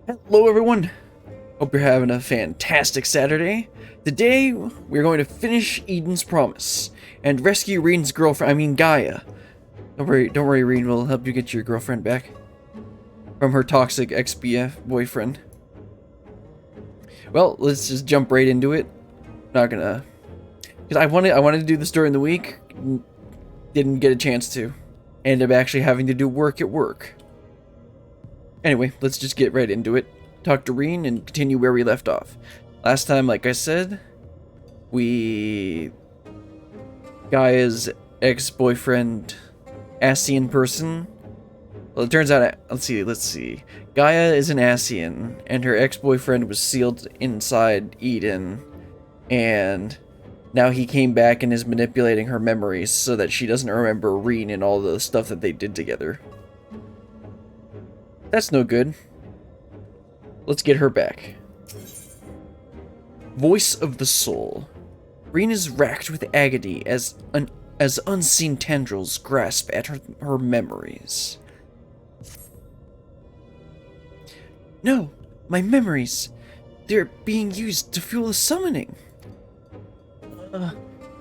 Hello everyone! Hope you're having a fantastic Saturday. Today, we're going to finish Eden's Promise and rescue Reen's girlfriend, Gaia. Don't worry, Reen, we'll help you get your girlfriend back from her toxic ex-BF boyfriend. Well, let's just jump right into it. Not gonna... Because I wanted to do this during the week, didn't get a chance to. Ended up actually having to do work at work. Anyway, let's just get right into it. Talk to Reen and continue where we left off. Last time, like I said, Gaia's ex-boyfriend, Asian person. Well, it turns out, let's see. Gaia is an Asian, and her ex-boyfriend was sealed inside Eden, and now he came back and is manipulating her memories so that she doesn't remember Reen and all the stuff that they did together. That's no good. Let's get her back. Voice of the Soul. Reen is racked with agony as unseen tendrils grasp at her memories. No, my memories. They're being used to fuel a summoning.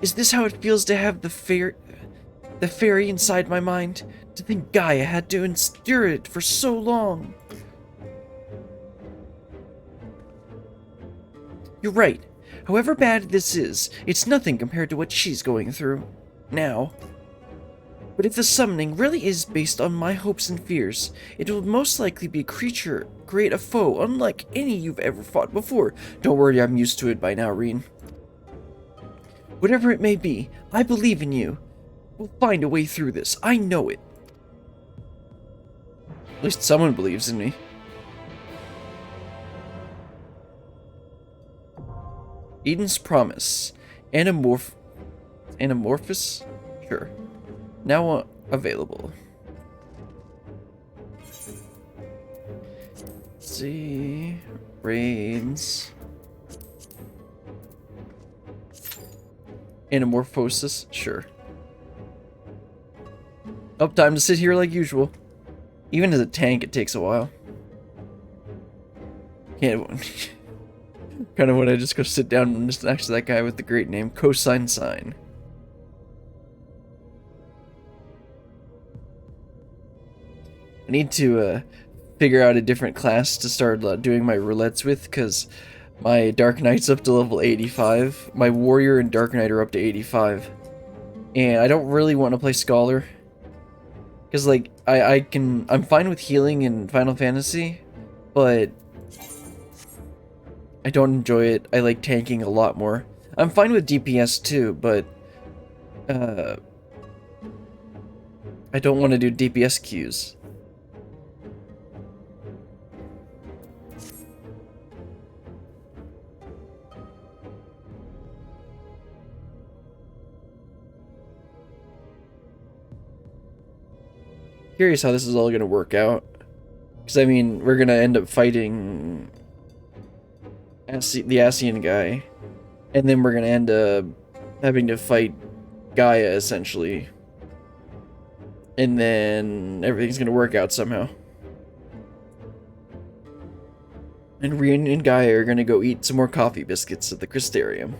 Is this how it feels to have the fairy inside my mind? To think Gaia had to endure it for so long. You're right. However bad this is, it's nothing compared to what she's going through now. But if the summoning really is based on my hopes and fears, it will most likely be a creature, create a foe unlike any you've ever fought before. Don't worry, I'm used to it by now, Reen. Whatever it may be, I believe in you. We'll find a way through this. I know it. At least someone believes in me. Eden's Promise. Anamorphous? Sure. Now available. Let's see. Reigns. Anamorphosis? Sure. Oh, time to sit here like usual. Even as a tank, it takes a while. Can't... Kind of want to just go sit down and just next to that guy with the great name, Cosine Sign. I need to figure out a different class to start doing my roulettes with, because my Dark Knight's up to level 85. My Warrior and Dark Knight are up to 85. And I don't really want to play Scholar. Because, like, I'm fine with healing in Final Fantasy, but I don't enjoy it. I like tanking a lot more. I'm fine with DPS too, but I don't want to do DPS queues. Curious how this is all going to work out. Because, I mean, we're going to end up fighting the Asian guy, and then we're gonna end up having to fight Gaia, essentially. And then everything's gonna work out somehow. And Reen and Gaia are gonna go eat some more coffee biscuits at the Crystarium.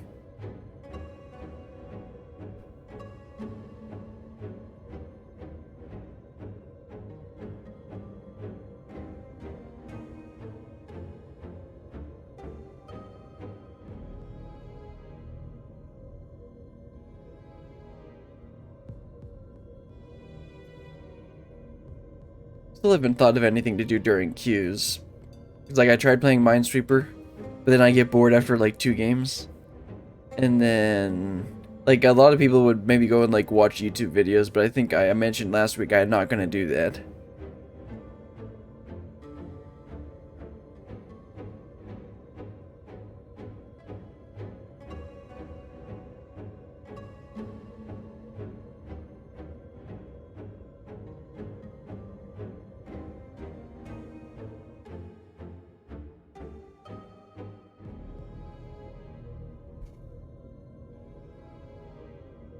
Still haven't thought of anything to do during queues. It's like I tried playing Minesweeper, but then I get bored after like 2 games. And then, like, a lot of people would maybe go and like watch YouTube videos, but I think I mentioned last week I'm not gonna do that.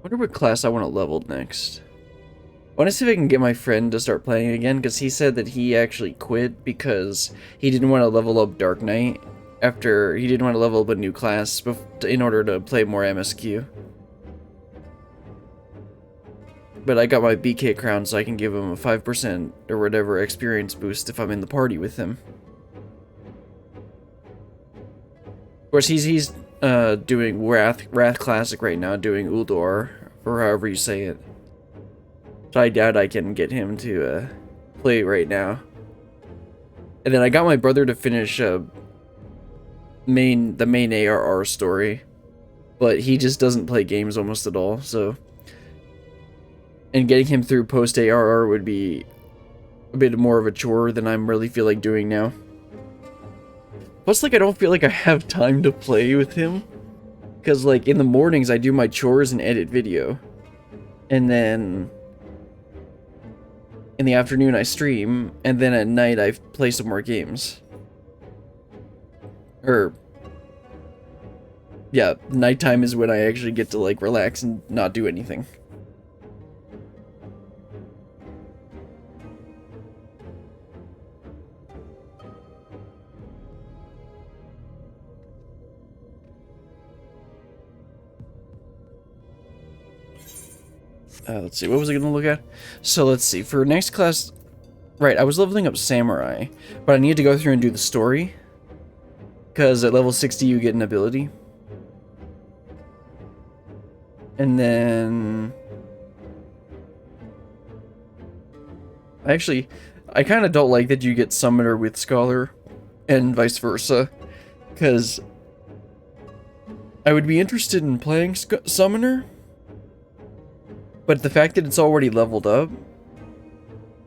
Wonder what class I want to level next. want to see if I can get my friend to start playing again, because he said that he actually quit because he didn't want to level up Dark Knight after he didn't want to level up a new class in order to play more MSQ. But I got my BK crown, so I can give him a 5% or whatever experience boost if I'm in the party with him. Of course, he's doing Wrath Classic right now, doing Uldor, or however you say it. So I doubt I can get him to play right now. And then I got my brother to finish the main ARR story, but he just doesn't play games almost at all. So, and getting him through post ARR would be a bit more of a chore than I'm really feel like doing now. Plus, like, I don't feel like I have time to play with him, because like in the mornings I do my chores and edit video, and then in the afternoon I stream, and then at night I play some more games. Or yeah, nighttime is when I actually get to like relax and not do anything. Let's see, what was I gonna look at? So let's see, for next class, right, I was leveling up Samurai, but I needed to go through and do the story, because at level 60 you get an ability. And then actually, I kind of don't like that you get Summoner with Scholar, and vice versa, because I would be interested in playing Summoner, but the fact that it's already leveled up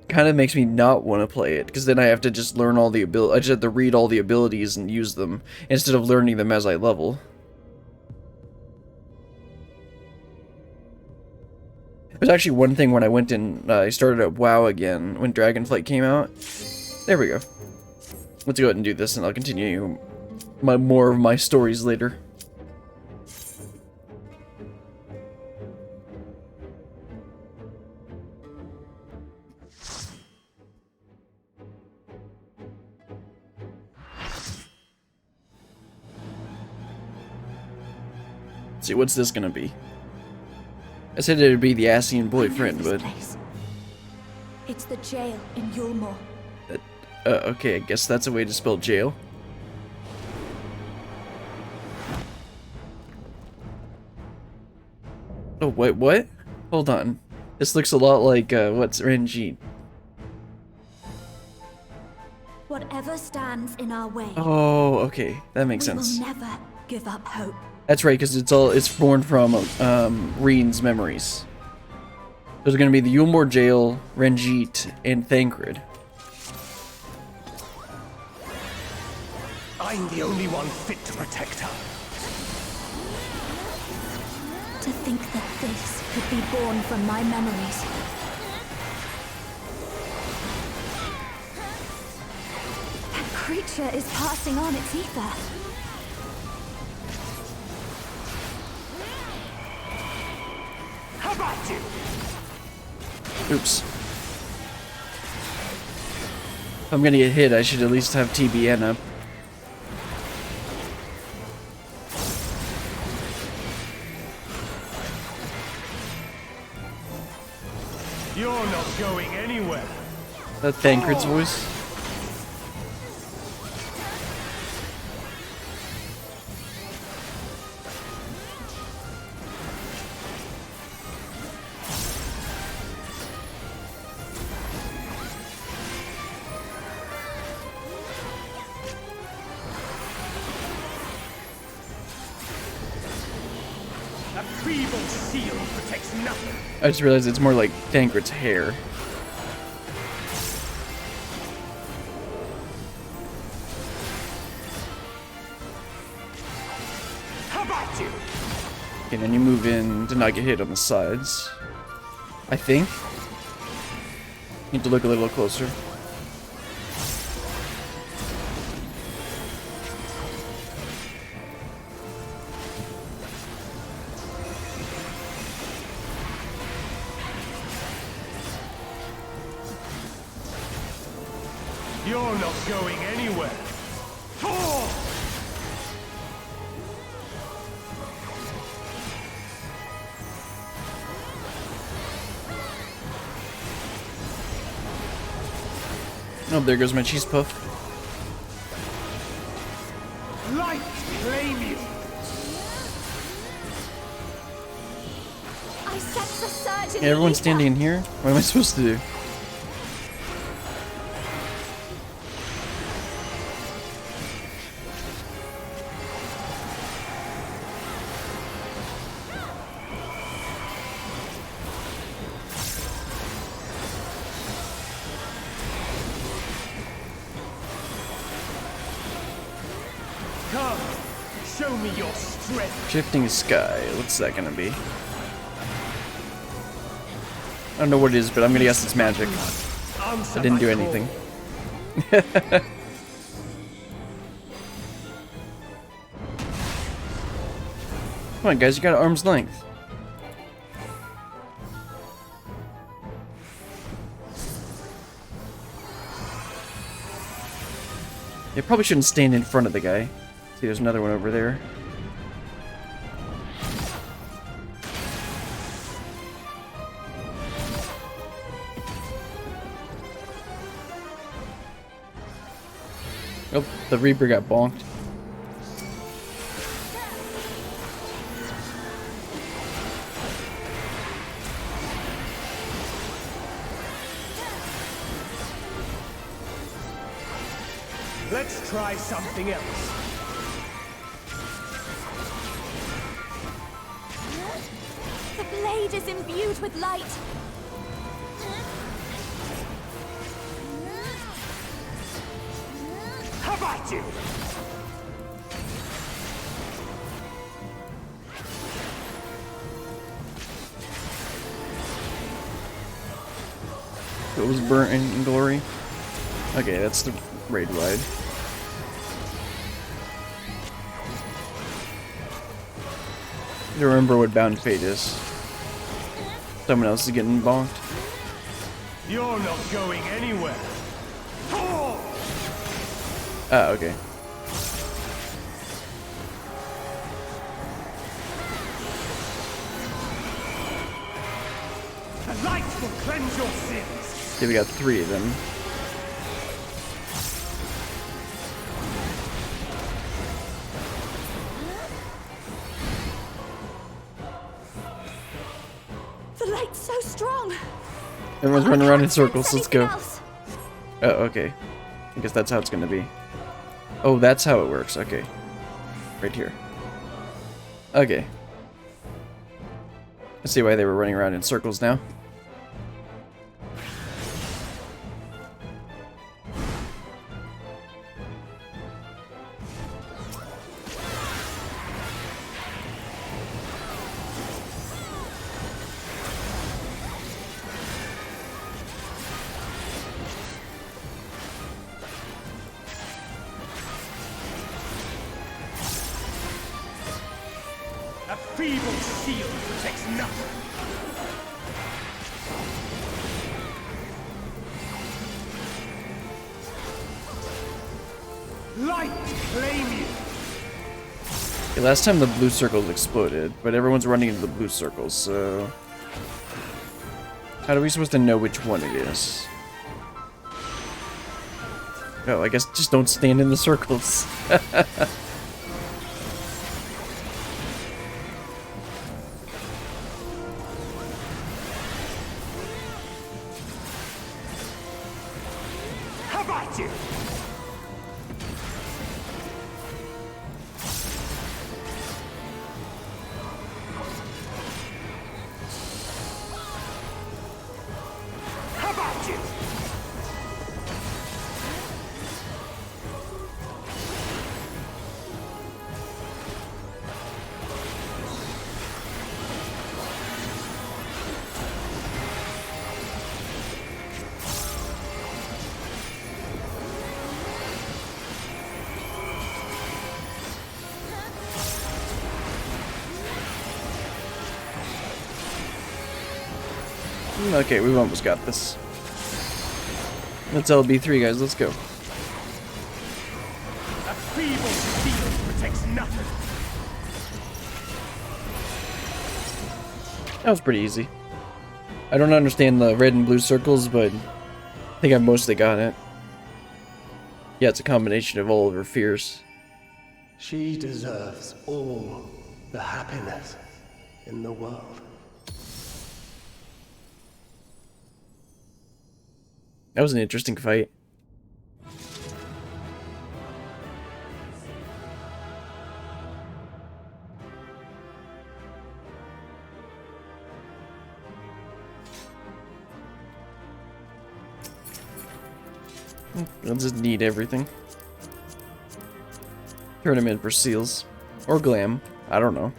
kind of makes me not want to play it, because then I have to just learn all the abilities. I just have to read all the abilities and use them, instead of learning them as I level. There's actually one thing when I went in, I started up WoW again, when Dragonflight came out. There we go. Let's go ahead and do this, and I'll continue more of my stories later. Let's see, what's this gonna be? I said it'd be the Ascian boyfriend, but... It's the jail in Yulmore. Okay, I guess that's a way to spell jail. Oh, wait, what? Hold on. This looks a lot like, what's Renji? Whatever stands in our way. Oh, okay. That makes sense. We will never give up hope. That's right, because it's born from, Reen's memories. There's gonna be the Yulmore Jail, Renjit, and Thancred. I'm the only one fit to protect her. To think that this could be born from my memories. That creature is passing on its ether. How about you? Oops. If I'm gonna get hit, I should at least have TBN up. You're not going anywhere. That Thancred's voice. A feeble shield protects nothing. I just realized it's more like Thancred's hair. How about you? Okay, then you move in to not get hit on the sides. I think. Need to look a little closer. You're not going anywhere. Oh! Oh, there goes my cheese puff. Light claim you. I sense a surge in Yeah, everyone's the ether. standing in here. What am I supposed to do? Come, show me your strength. Shifting sky. What's that gonna be? I don't know what it is, but I'm gonna guess it's magic. Answer I didn't my do call. anything. Come on, guys, you got arm's length. You probably shouldn't stand in front of the guy. See, there's another one over there. Oh, the Reaper got bonked. Let's try something else. The blade is imbued with light. How about you? It was burnt in glory. Okay, that's the raid ride. I don't remember what Bound Fate is. Someone else is getting bonked. You're not going anywhere. Oh! Ah, okay. The light will cleanse your sins. Okay, we got 3 of them. The light's so strong. Everyone's running around in circles. Let's go. Anything else? Oh, okay. I guess that's how it's gonna be. Oh, that's how it works. Okay. Right here. Okay. I see why they were running around in circles now. A feeble shield protects nothing. Light claim you. Okay, last time the blue circles exploded, but everyone's running into the blue circles, so... How are we supposed to know which one it is? Oh, I guess just don't stand in the circles. How about you? How about you? Okay, we've almost got this. That's LB3, guys. Let's go. nothing. That was pretty easy. I don't understand the red and blue circles, but I think I mostly got it. Yeah, it's a combination of all of her fears. She deserves all the happiness in the world. That was an interesting fight. I'll just need everything. Turn him in for seals. Or glam. I don't know.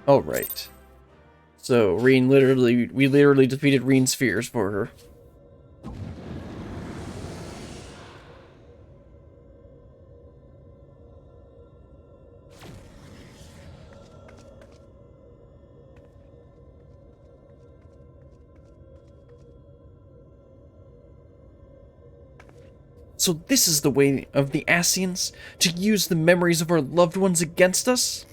Alright. So, we literally defeated Reen's fears for her. So this is the way of the Ascians? To use the memories of our loved ones against us?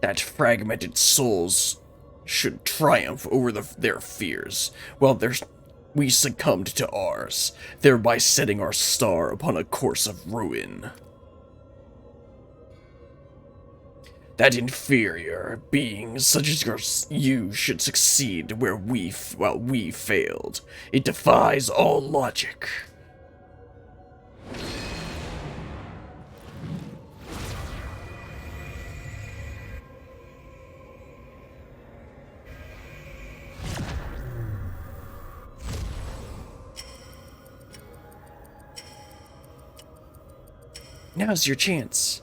That fragmented souls should triumph over their fears, while we succumbed to ours, thereby setting our star upon a course of ruin. That inferior beings such as you should succeed while we failed. It defies all logic. Now's your chance.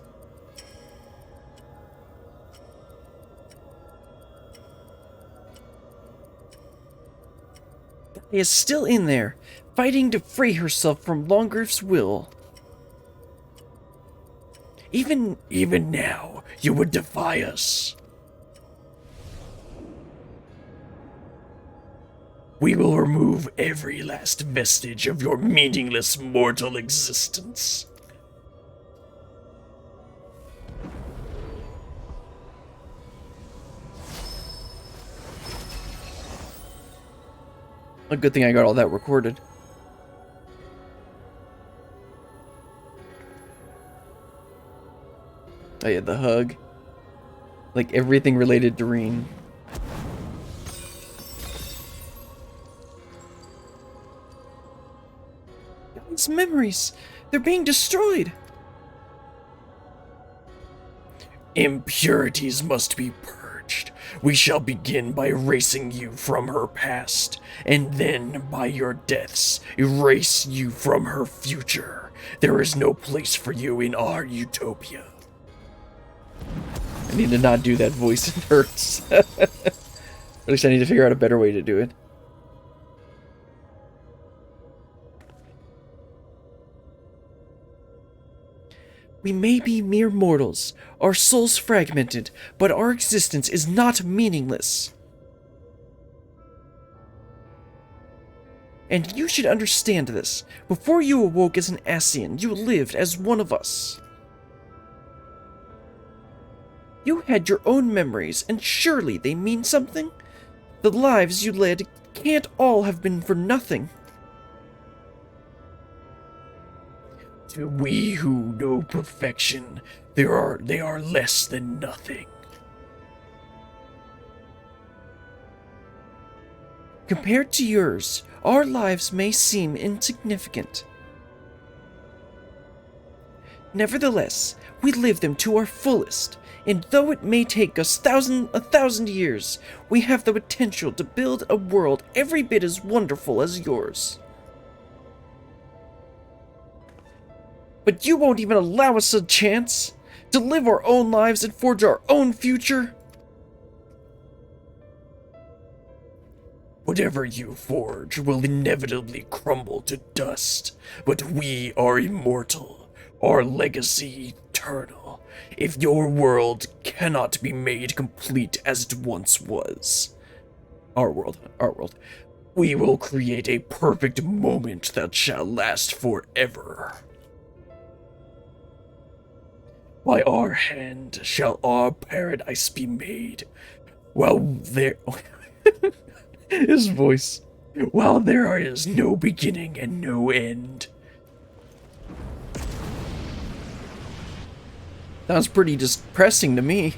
Gaia is still in there, fighting to free herself from Longriff's will. Even now, you would defy us. We will remove every last vestige of your meaningless mortal existence. A good thing I got all that recorded. Oh yeah, the hug. Like everything related to Reen. These memories, they're being destroyed. Impurities must be purged. We shall begin by erasing you from her past, and then, by your deaths, erase you from her future. There is no place for you in our utopia. I need to not do that voice, it hurts. At least I need to figure out a better way to do it. We may be mere mortals, our souls fragmented, but our existence is not meaningless. And you should understand this. Before you awoke as an Ascian, you lived as one of us. You had your own memories, and surely they mean something? The lives you led can't all have been for nothing. To we who know perfection, they are less than nothing. Compared to yours, our lives may seem insignificant. Nevertheless, we live them to our fullest, and though it may take us a thousand years, we have the potential to build a world every bit as wonderful as yours. But you won't even allow us a chance to live our own lives and forge our own future? Whatever you forge will inevitably crumble to dust, but we are immortal, our legacy eternal. If your world cannot be made complete as it once was, our world, we will create a perfect moment that shall last forever. By our hand shall our paradise be made, while there... His voice. While there is no beginning and no end. Sounds pretty depressing to me.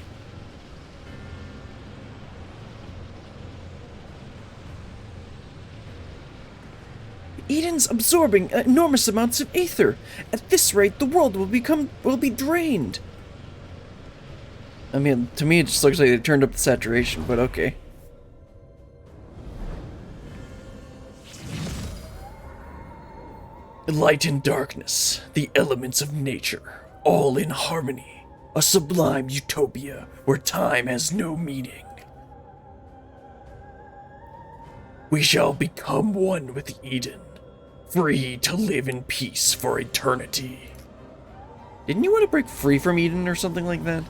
Eden's absorbing enormous amounts of ether. At this rate, the world will be drained. I mean, to me, it just looks like they turned up the saturation, but okay. Light and darkness, the elements of nature, all in harmony. A sublime utopia where time has no meaning. We shall become one with Eden, free to live in peace for eternity. Didn't you want to break free from Eden or something like that?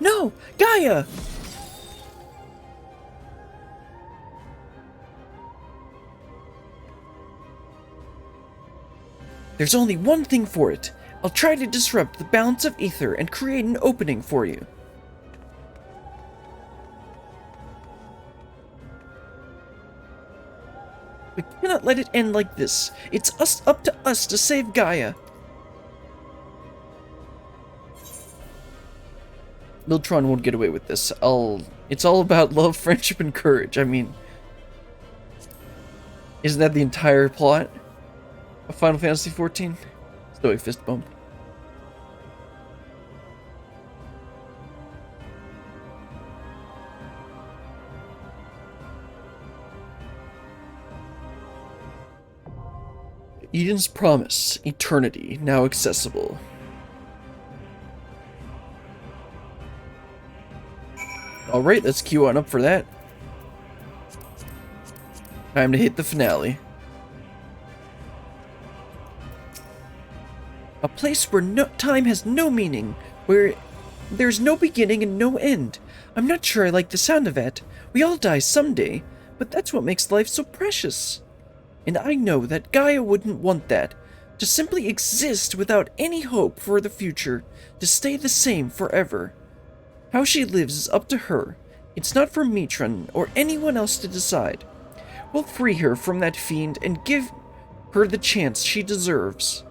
No! Gaia! There's only one thing for it. I'll try to disrupt the balance of ether and create an opening for you. We cannot let it end like this. It's up to us to save Gaia. Miltron won't get away with this. It's all about love, friendship, and courage. I mean, isn't that the entire plot of Final Fantasy XIV? Stoic fist bump. Eden's Promise, Eternity, now accessible. Alright, let's queue on up for that. Time to hit the finale. A place where time has no meaning, where there's no beginning and no end. I'm not sure I like the sound of that. We all die someday, but that's what makes life so precious. And I know that Gaia wouldn't want that. To simply exist without any hope for the future, to stay the same forever. How she lives is up to her. It's not for Mitron or anyone else to decide. We'll free her from that fiend and give her the chance she deserves.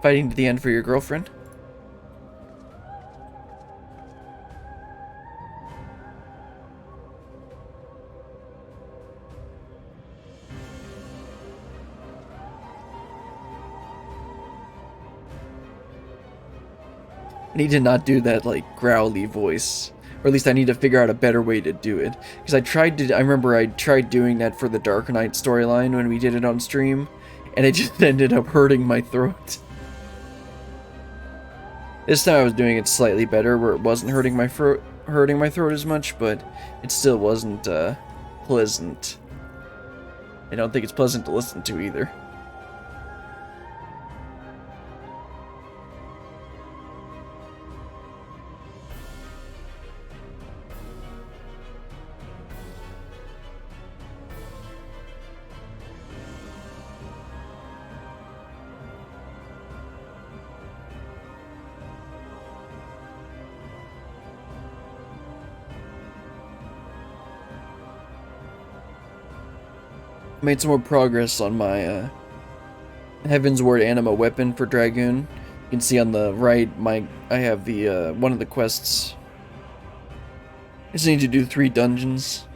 Fighting to the end for your girlfriend? I need to not do that, like, growly voice. Or at least I need to figure out a better way to do it. Because I remember I tried doing that for the Dark Knight storyline when we did it on stream. And it just ended up hurting my throat. This time I was doing it slightly better, where it wasn't hurting my throat as much, but it still wasn't, pleasant. I don't think it's pleasant to listen to either. Made some more progress on my Heaven's Ward Anima weapon for Dragoon. You can see on the right, I have the one of the quests. I just need to do 3 dungeons.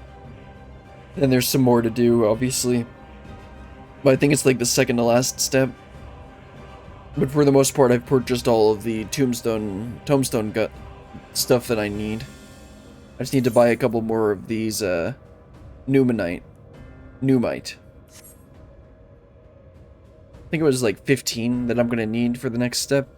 Then there's some more to do, obviously. But I think it's like the second to last step. But for the most part, I've purchased all of the tombstone gut stuff that I need. I just need to buy a couple more of these Numite. I think it was like 15 that I'm gonna need for the next step.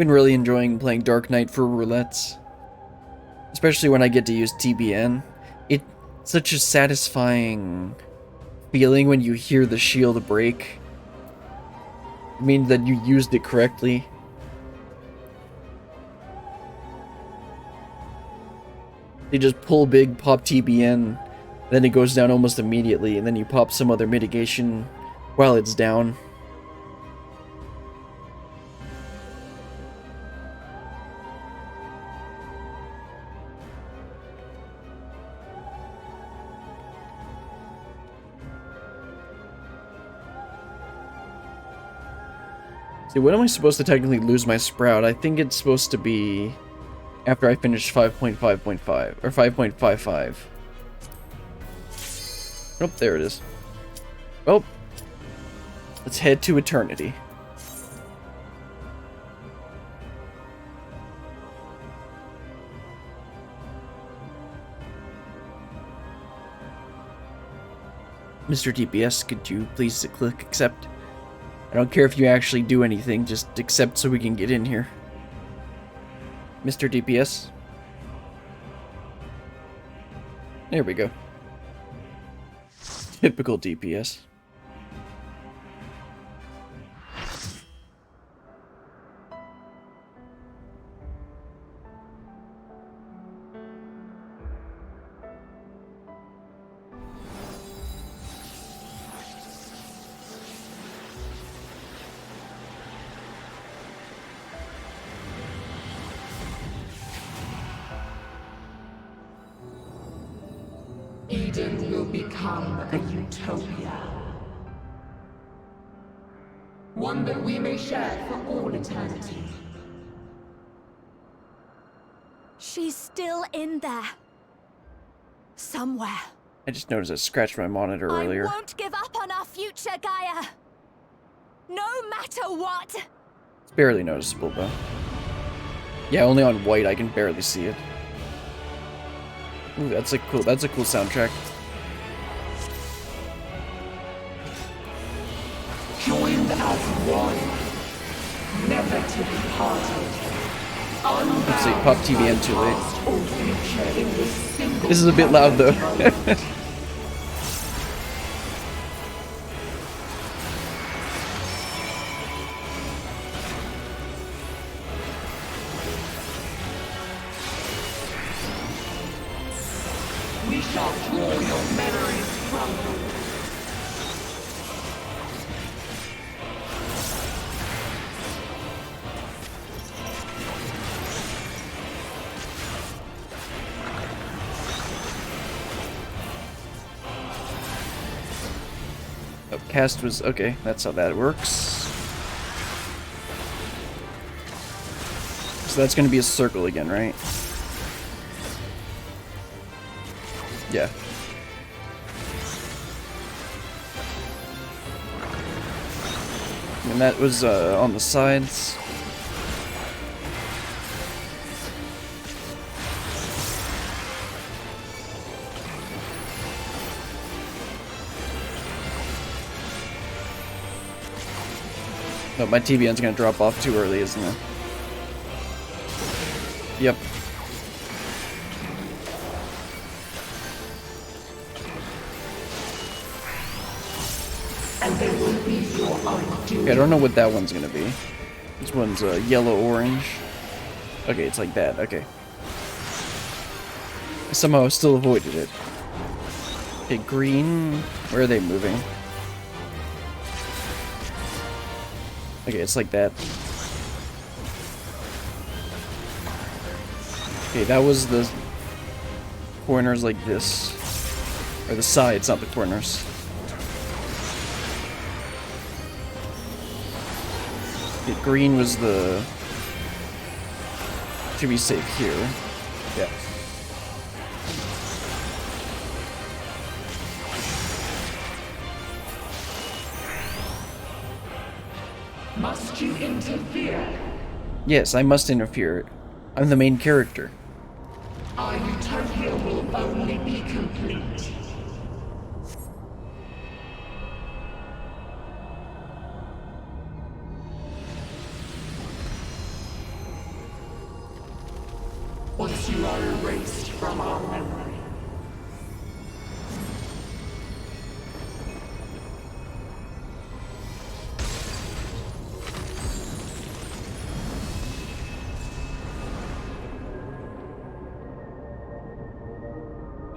been really enjoying playing Dark Knight for roulettes. Especially when I get to use TBN. It's such a satisfying feeling when you hear the shield break. It means that you used it correctly. You just pull big, pop TBN, then it goes down almost immediately, and then you pop some other mitigation while it's down. See, when am I supposed to technically lose my sprout? I think it's supposed to be after I finish 5.5.5 or 5.55. Oh, there it is. Well, let's head to eternity. Mr. DPS, could you please click accept? I don't care if you actually do anything, just accept so we can get in here. Mr. DPS. There we go. Typical DPS. Eden will become a utopia. One that we may share for all eternity. She's still in there. Somewhere. I just noticed I scratched my monitor earlier. I won't give up on our future, Gaia. No matter what. It's barely noticeable, though. Yeah, only on white I can barely see it. Ooh, that's a cool soundtrack. Joined as one, never to be parted. Let's see, pop TVN too late. Or future in this single This is a bit loud though. we shall draw your memories from you. Oh, cast was okay. That's how that works. So that's going to be a circle again, right? Yeah. And that was on the sides. No, my TBN's gonna drop off too early, isn't it? Yep. And they will be your undoing. Okay, I don't know what that one's gonna be. This one's yellow-orange. Okay, it's like that. Okay. I somehow still avoided it. Okay, green. Where are they moving? Okay, it's like that. Okay, that was the corners like this. Or the sides, not the corners. Okay, green was the... Should be safe here. Yeah. Must you interfere? Yes, I must interfere. I'm the main character. Our utopia will only be complete.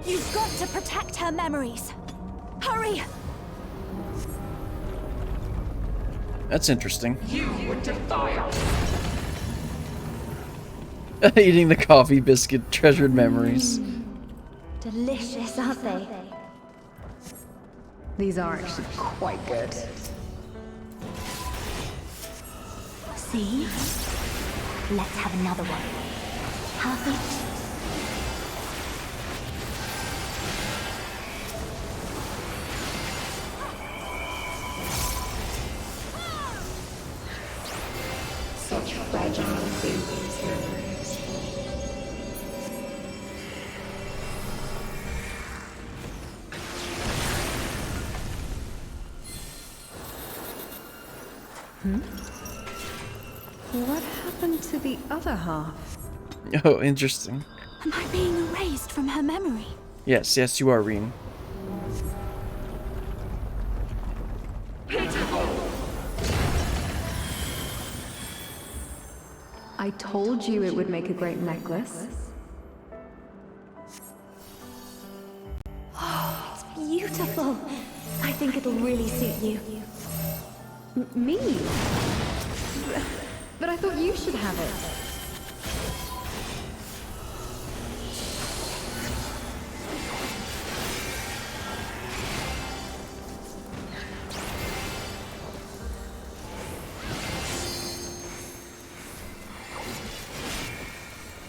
You've got to protect her memories. Hurry! That's interesting. You would defy us. Eating the coffee biscuit, treasured memories. Delicious, aren't they? These are actually quite good. See? Let's have another one. Half each. Such fragile things, memories. What happened to the other half? Oh, interesting. Am I being erased from her memory? Yes, yes, you are, Reen. I told you it would make a great necklace. It's beautiful. I think it'll really suit you. Me? But I thought you should have it.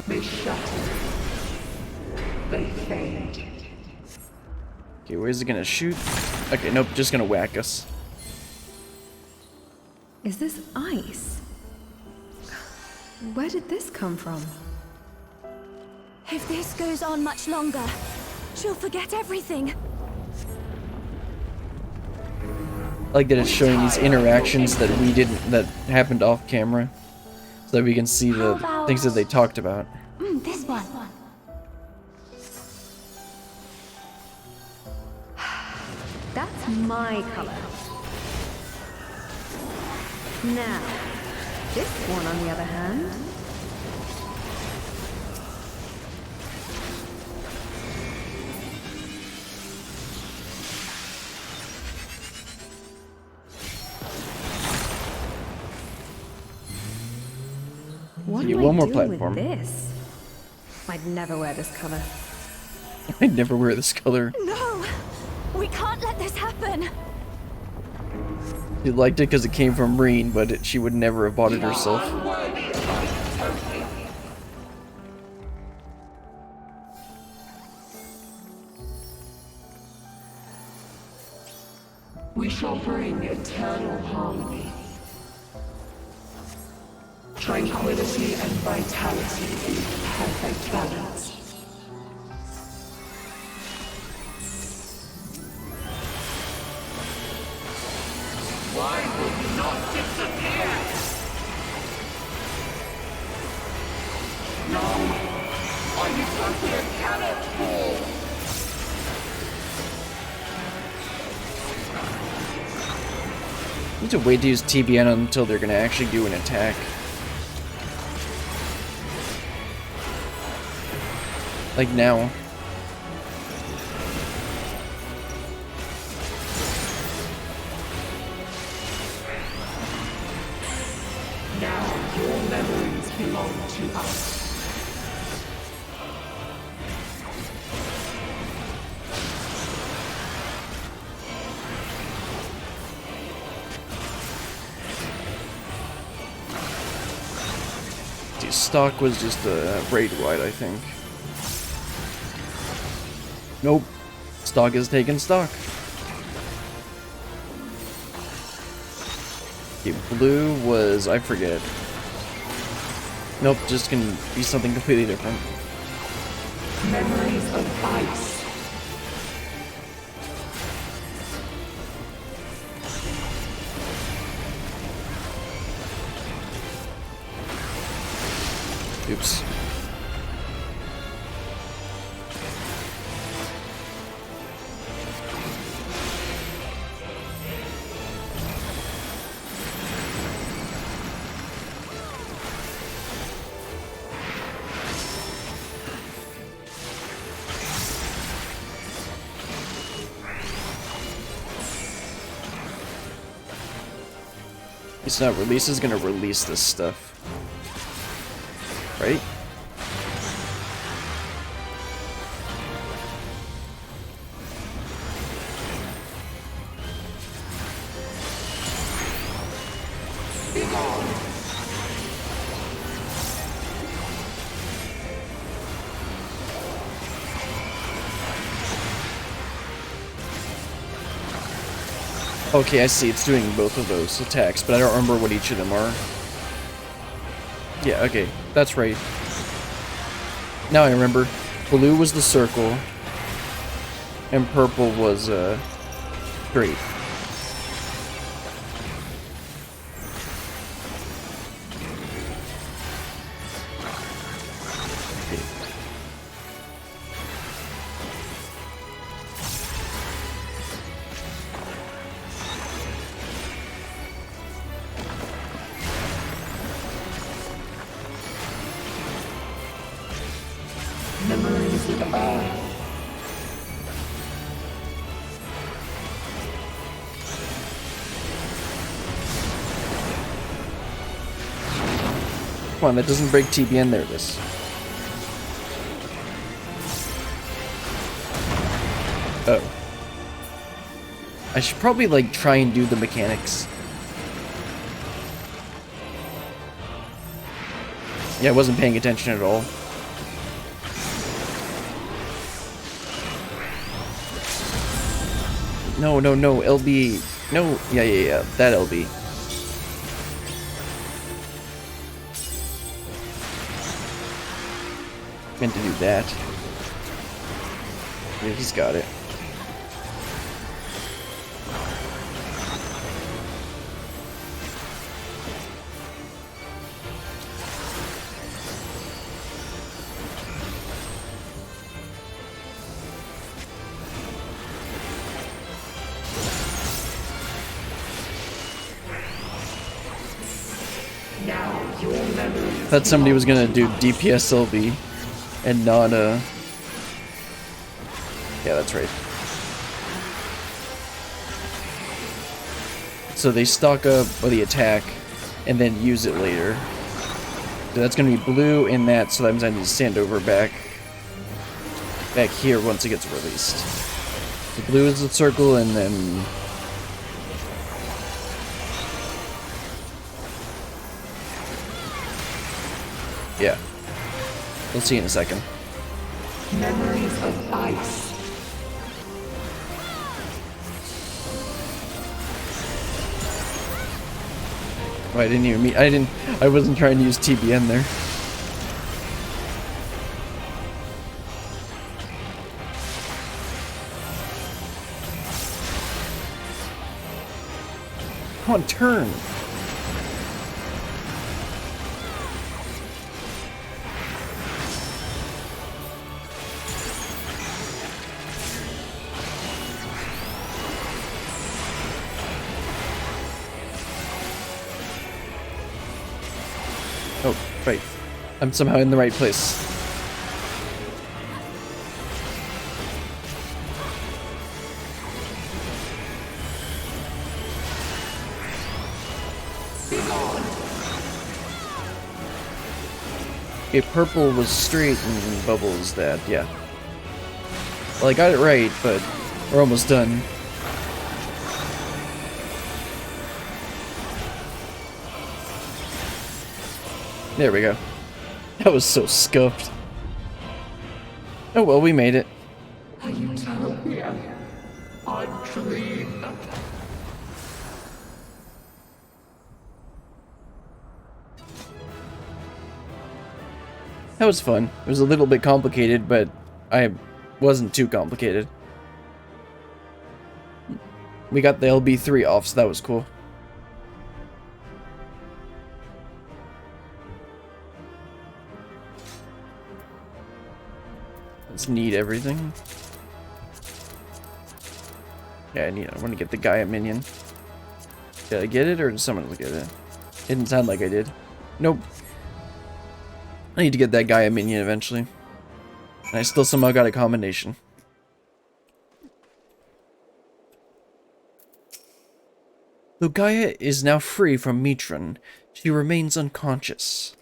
They shatter. They fade. Okay, where's it gonna shoot? Okay, nope, just gonna whack us. Is this ice? Where did this come from? If this goes on much longer, she'll forget everything. I like that it's showing these interactions that we didn't, that happened off camera. So that we can see the things that they talked about. This one. That's my color. Now, this one on the other hand. What Get do I one more do platform. with this? I'd never wear this color. I'd never wear this color. No! We can't let this happen! She liked it because it came from Reen, but she would never have bought it herself. Unworthy of my utopia. We shall bring eternal harmony. Tranquility and vitality in perfect balance. Why will you not disappear? No! Our utopia cannot fall! Need to wait to use TBN until they're gonna actually do an attack. Like now. Now your memories belong to us. See, stock was just a raid wide, I think. Nope. Stock is taking stock. Okay, blue was, I forget. Nope, just gonna be something completely different. Memories of ice. Oops. It's not released, it's gonna release this stuff. Right? Okay, I see. It's doing both of those attacks, but I don't remember what each of them are. Yeah, okay. That's right. Now I remember. Blue was the circle, and purple was, straight. Memories of all. Come on, that doesn't break TBN. There it is. Oh. I should probably, like, try and do the mechanics. Yeah, I wasn't paying attention at all. No, no, no, LB. No, yeah, that LB. Meant to do that. Yeah, he's got it. Now your memories. Thought somebody was gonna do DPS LB and not yeah, that's right. So they stock up for the attack and then use it later. So that's gonna be blue in that, so that means I need to stand over back here once it gets released. So blue is the circle and then yeah. We'll see in a second. Memories of ice. Oh, I didn't even mean. I wasn't trying to use TBN there. Come on, turn. Oh, right. I'm somehow in the right place. Okay, purple was straight and bubbles that, yeah. Well, I got it right, but we're almost done. There we go. That was so scuffed. Oh well, we made it. A utopia. A dream. That was fun. It was a little bit complicated, but I wasn't too complicated. We got the LB3 off, so that was cool. Let's need everything. Yeah, I want to get the Gaia minion. Did I get it, or did someone else get it? Didn't sound like I did. Nope. I need to get that Gaia minion eventually. And I still somehow got a combination. Though Gaia is now free from Mitron, she remains unconscious.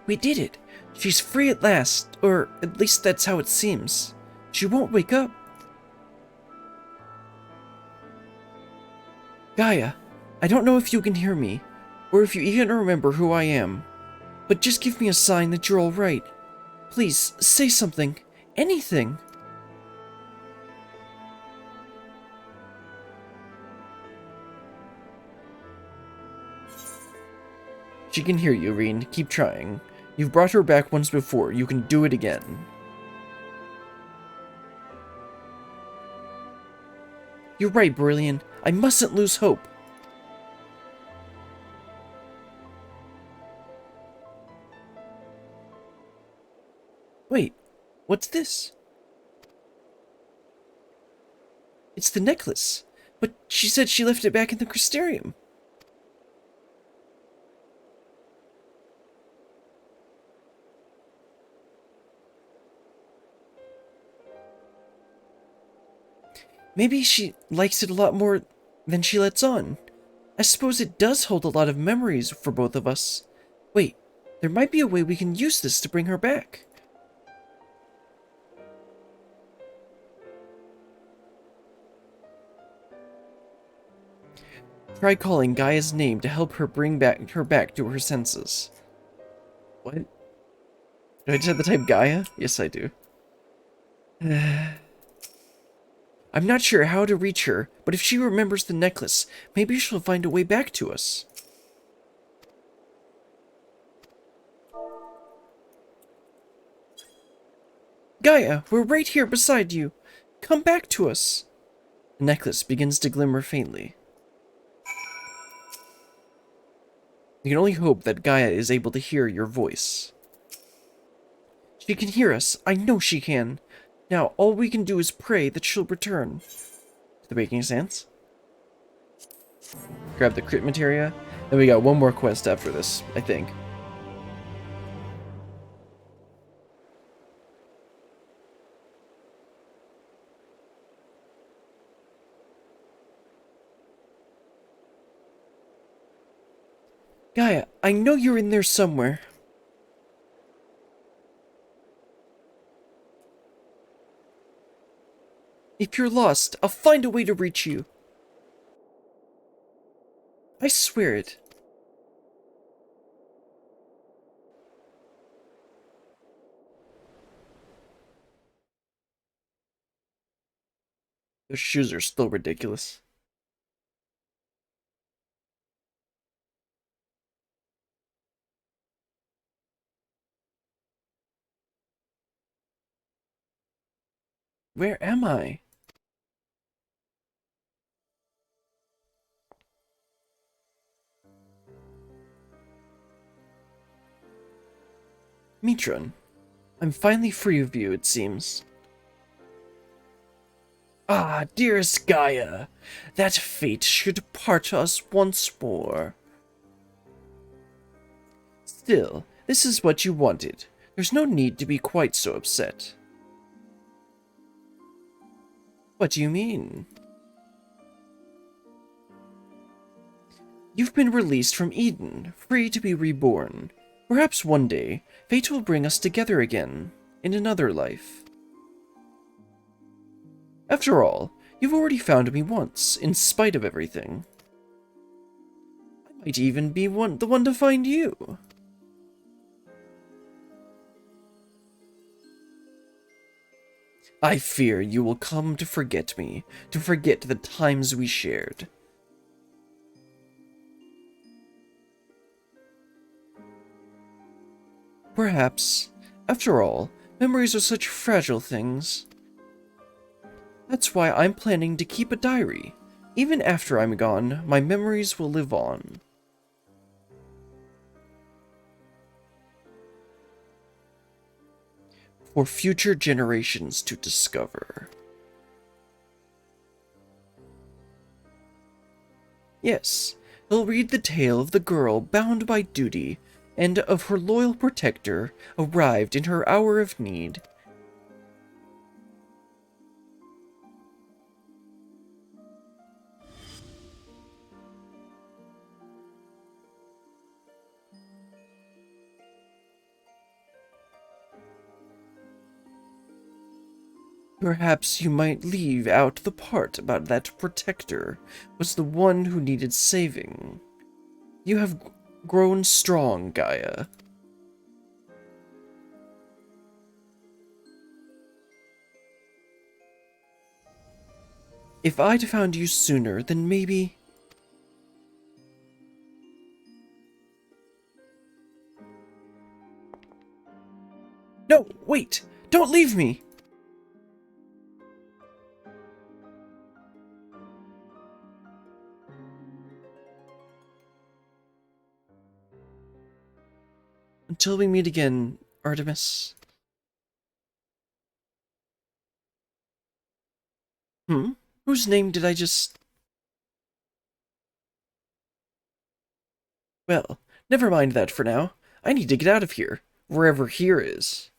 We did it! She's free at last, or at least that's how it seems. She won't wake up. Gaia, I don't know if you can hear me, or if you even remember who I am, but just give me a sign that you're alright. Please, say something. Anything. She can hear you, Reen. Keep trying. You've brought her back once before. You can do it again. You're right, Brilliant. I mustn't lose hope. Wait, what's this? It's the necklace. But she said she left it back in the Crystarium. Maybe she likes it a lot more than she lets on. I suppose it does hold a lot of memories for both of us. Wait, there might be a way we can use this to bring her back. Try calling Gaia's name to help her bring her back to her senses. What? Do I just have to type Gaia? Yes, I do. I'm not sure how to reach her, but if she remembers the necklace, maybe she'll find a way back to us. Gaia, we're right here beside you. Come back to us. The necklace begins to glimmer faintly. You can only hope that Gaia is able to hear your voice. She can hear us. I know she can. Now, all we can do is pray that she'll return. Is that making sense? Grab the crit materia. Then we got one more quest after this, I think. Gaia, I know you're in there somewhere. If you're lost, I'll find a way to reach you. I swear it. Those shoes are still ridiculous. Where am I? Mitron, I'm finally free of you, it seems. Ah, dearest Gaia, that fate should part us once more. Still, this is what you wanted. There's no need to be quite so upset. What do you mean? You've been released from Eden, free to be reborn. Perhaps one day, fate will bring us together again, in another life. After all, you've already found me once, in spite of everything. I might even be the one to find you. I fear you will come to forget me, to forget the times we shared. Perhaps, after all, memories are such fragile things. That's why I'm planning to keep a diary. Even after I'm gone, my memories will live on. For future generations to discover. Yes, they'll read the tale of the girl bound by duty and of her loyal protector arrived in her hour of need. Perhaps you might leave out the part about that protector was the one who needed saving. You have grown strong, Gaia. If I'd found you sooner, then maybe... No, wait! Don't leave me! Until we meet again, Artemis. Whose name did I just... Well, never mind that for now. I need to get out of here, wherever here is.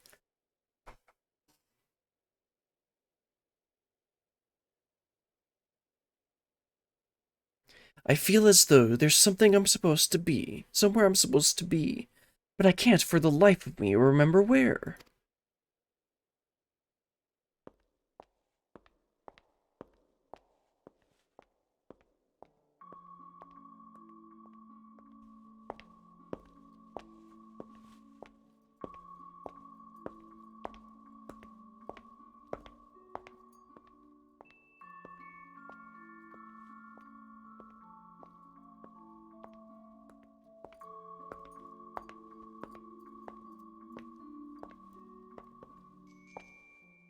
I feel as though there's something I'm supposed to be, somewhere I'm supposed to be, but I can't for the life of me remember where.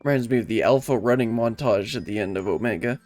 Reminds me of the Alpha running montage at the end of Omega.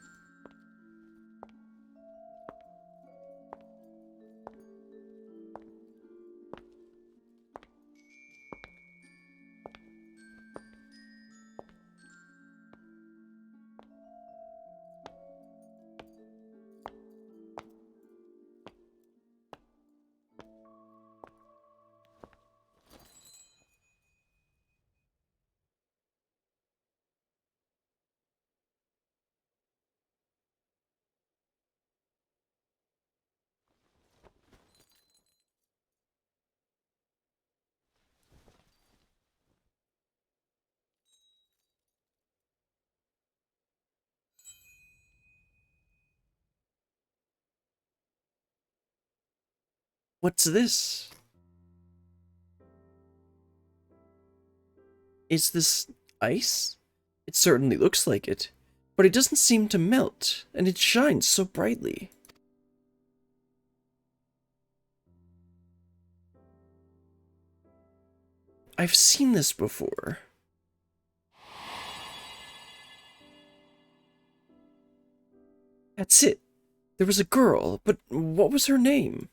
What's this? Is this ice? It certainly looks like it, but it doesn't seem to melt, and it shines so brightly. I've seen this before. That's it. There was a girl, but what was her name?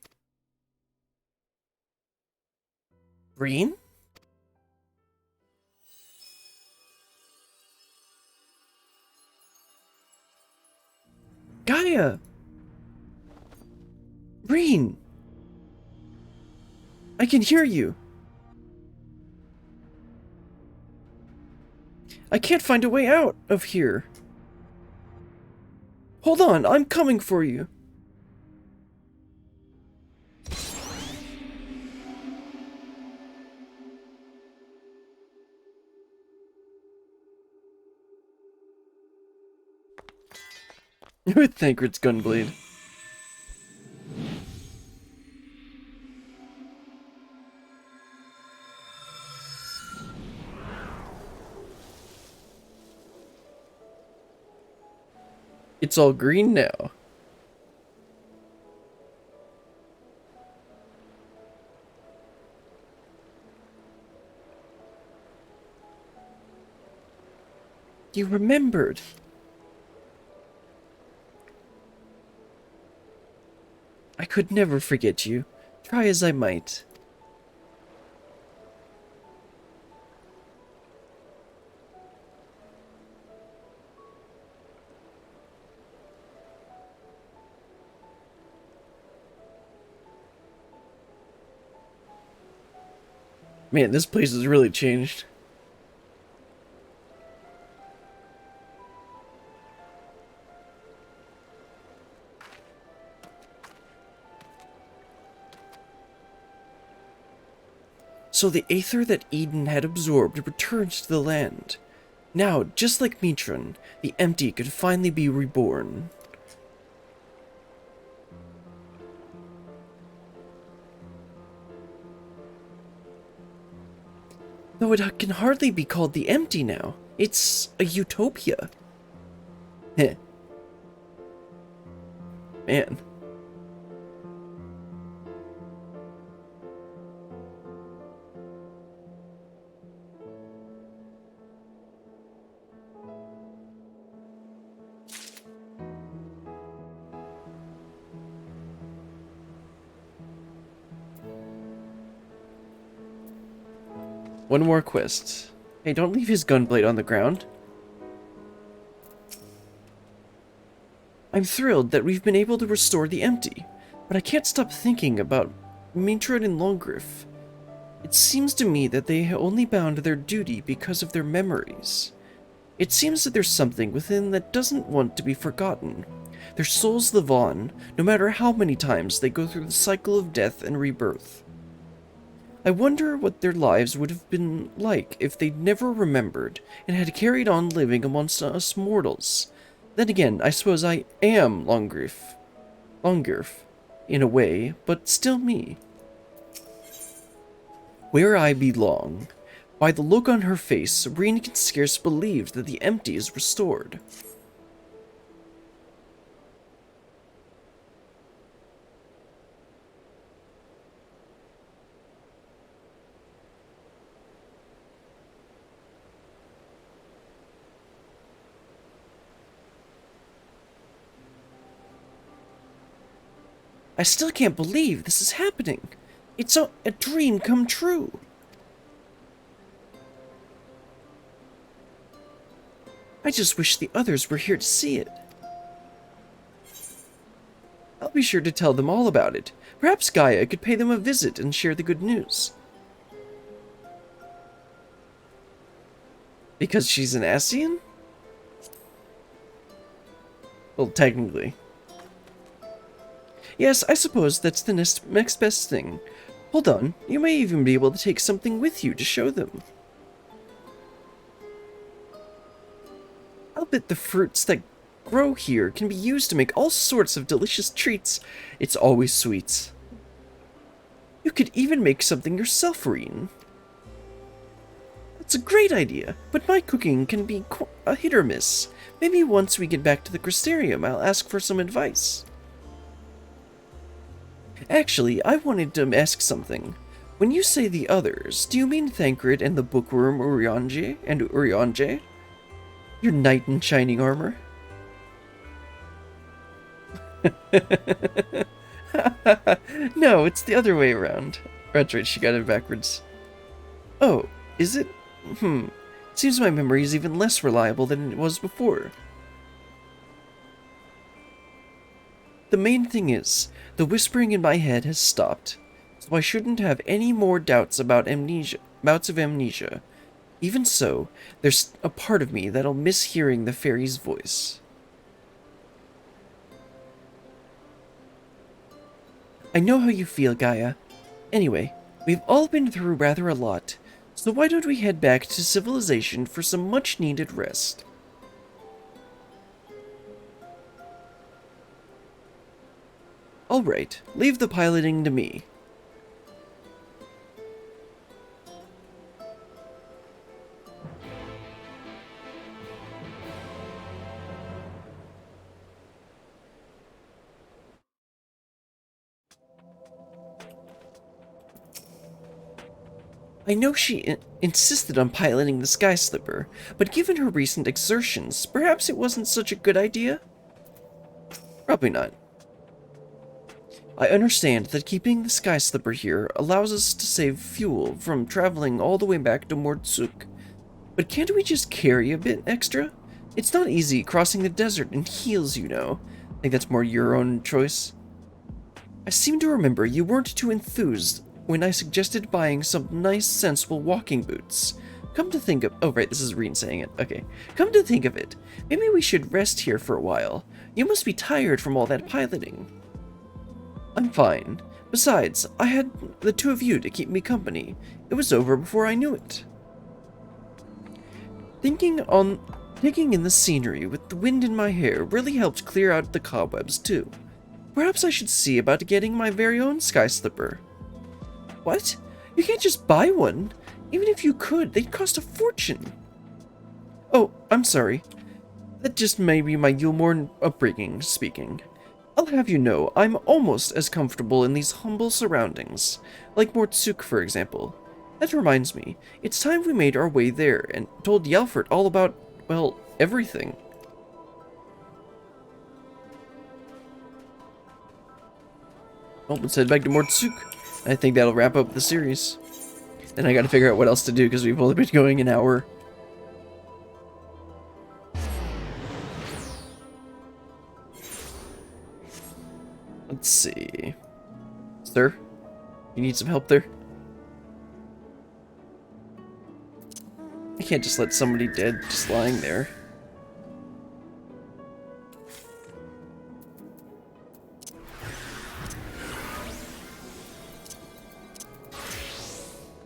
Green? Gaia! Green! I can hear you! I can't find a way out of here. Hold on, I'm coming for you. With Thancred's Gunblade. It's all green now. You remembered. I could never forget you, try as I might. Man, this place has really changed. So the aether that Eden had absorbed returned to the land. Now, just like Mitron, the empty could finally be reborn. Though it can hardly be called the empty now. It's a utopia. Heh. Man. One more quest. Hey, don't leave his gunblade on the ground. I'm thrilled that we've been able to restore the empty, but I can't stop thinking about Mintred and Longriff. It seems to me that they only bound their duty because of their memories. It seems that there's something within that doesn't want to be forgotten. Their souls live on, no matter how many times they go through the cycle of death and rebirth. I wonder what their lives would have been like if they'd never remembered and had carried on living amongst us mortals. Then again, I suppose I am Longriff, in a way, but still me. Where I belong. By the look on her face, Sabrina can scarce believe that the empty is restored. I still can't believe this is happening. It's a dream come true. I just wish the others were here to see it. I'll be sure to tell them all about it. Perhaps Gaia could pay them a visit and share the good news. Because she's an Ascian? Well, technically. Yes, I suppose that's the next best thing. Hold on, you may even be able to take something with you to show them. I'll bet the fruits that grow here can be used to make all sorts of delicious treats. It's always sweets. You could even make something yourself, Reen. That's a great idea, but my cooking can be a hit or miss. Maybe once we get back to the Crystarium, I'll ask for some advice. Actually, I wanted to ask something. When you say the others, do you mean Thancred and the bookworm Urianger? Your knight in shining armor? No, it's the other way around. That's right, she got it backwards. Oh, is it? Seems my memory is even less reliable than it was before. The main thing is, the whispering in my head has stopped, so I shouldn't have any more doubts about bouts of amnesia. Even so, there's a part of me that'll miss hearing the fairy's voice. I know how you feel, Gaia. Anyway, we've all been through rather a lot, so why don't we head back to civilization for some much-needed rest? Alright, leave the piloting to me. I know she insisted on piloting the Sky Slipper, but given her recent exertions, perhaps it wasn't such a good idea? Probably not. I understand that keeping the Sky Slipper here allows us to save fuel from traveling all the way back to Mordsuk. But can't we just carry a bit extra? It's not easy crossing the desert in heels, you know. I think that's more your own choice. I seem to remember you weren't too enthused when I suggested buying some nice, sensible walking boots. Come to think of— oh right, this is Reen saying it. Okay. Come to think of it, maybe we should rest here for a while. You must be tired from all that piloting. I'm fine. Besides, I had the two of you to keep me company. It was over before I knew it. Taking in the scenery with the wind in my hair really helped clear out the cobwebs too. Perhaps I should see about getting my very own sky slipper. What? You can't just buy one. Even if you could, they'd cost a fortune. Oh, I'm sorry. That just may be my Yulmore upbringing speaking. I'll have you know, I'm almost as comfortable in these humble surroundings. Like Mortsuk, for example. That reminds me, it's time we made our way there and told Yelfert all about, well, everything. Well, let's head back to Mortsuk. I think that'll wrap up the series. Then I gotta figure out what else to do because we've only been going an hour. Let's see. Sir? You need some help there? I can't just let somebody dead just lying there.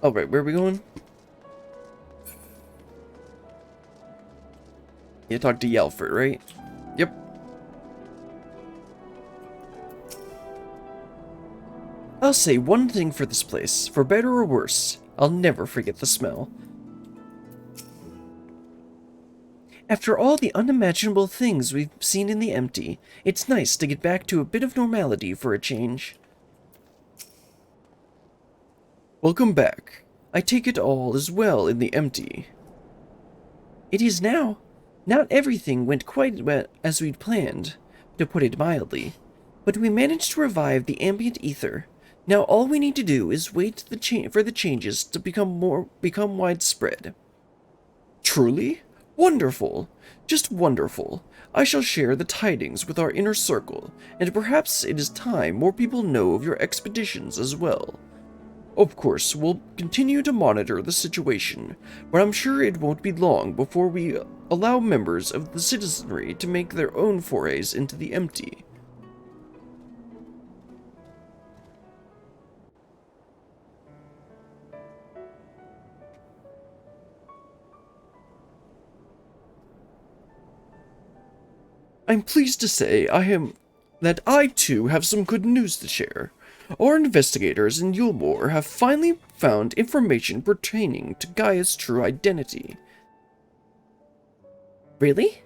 Oh, right, where are we going? Yeah, talk to Yelfert, right? Yep. I'll say one thing for this place, for better or worse, I'll never forget the smell. After all the unimaginable things we've seen in the empty, it's nice to get back to a bit of normality for a change. Welcome back. I take it all is well in the empty. It is now. Not everything went quite as we'd planned, to put it mildly, but we managed to revive the ambient ether. Now all we need to do is wait for the changes to become widespread. Truly? Wonderful! Just wonderful. I shall share the tidings with our inner circle, and perhaps it is time more people know of your expeditions as well. Of course, we'll continue to monitor the situation, but I'm sure it won't be long before we allow members of the citizenry to make their own forays into the empty. I'm pleased to say that I too have some good news to share. Our investigators in Yulmore have finally found information pertaining to Gaia's true identity. Really?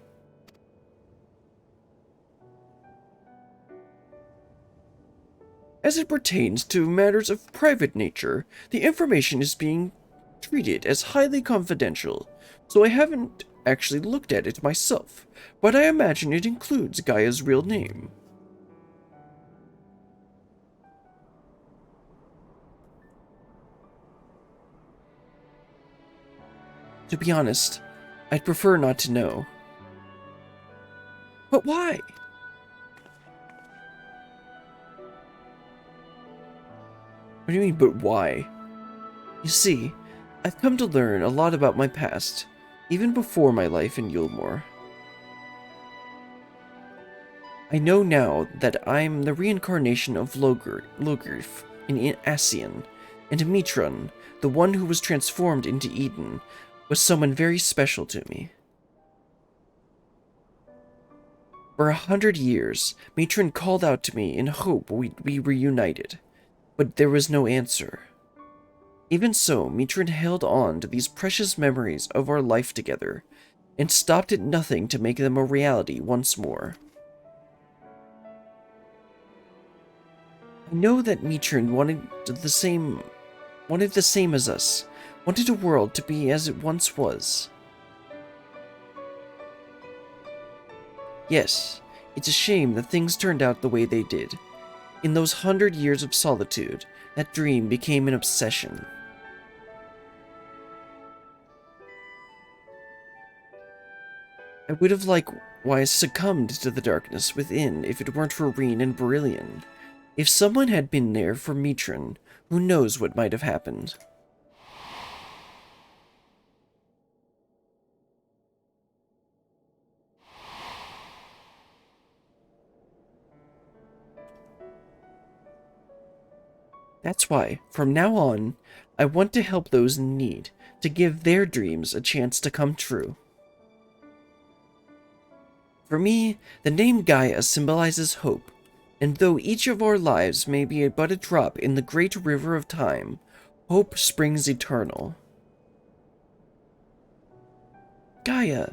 As it pertains to matters of private nature, the information is being treated as highly confidential, so I haven't actually looked at it myself, but I imagine it includes Gaia's real name. To be honest, I'd prefer not to know. But why? What do you mean, but why? You see, I've come to learn a lot about my past, even before my life in Yulmore. I know now that I'm the reincarnation of Logrif in Ascian, and Mitron, the one who was transformed into Eden, was someone very special to me. For 100 years, Mitron called out to me in hope we'd be reunited, but there was no answer. Even so, Mitron held on to these precious memories of our life together, and stopped at nothing to make them a reality once more. I know that Mitron wanted the same as us, wanted a world to be as it once was. Yes, it's a shame that things turned out the way they did. In those 100 years of solitude, that dream became an obsession. I would have likewise succumbed to the darkness within if it weren't for Reen and Brillian. If someone had been there for Mitran, who knows what might have happened. That's why, from now on, I want to help those in need, to give their dreams a chance to come true. For me, the name Gaia symbolizes hope, and though each of our lives may be but a drop in the great river of time, hope springs eternal. Gaia.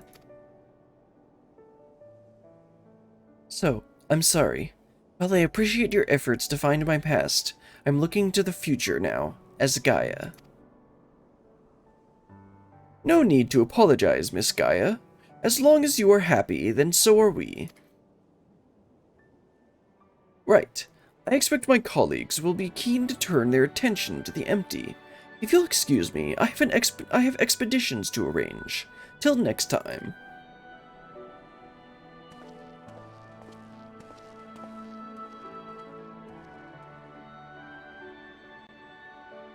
So, I'm sorry. While I appreciate your efforts to find my past, I'm looking to the future now, as Gaia. No need to apologize, Miss Gaia. As long as you are happy, then so are we. Right. I expect my colleagues will be keen to turn their attention to the empty. If you'll excuse me, I have expeditions to arrange. Till next time.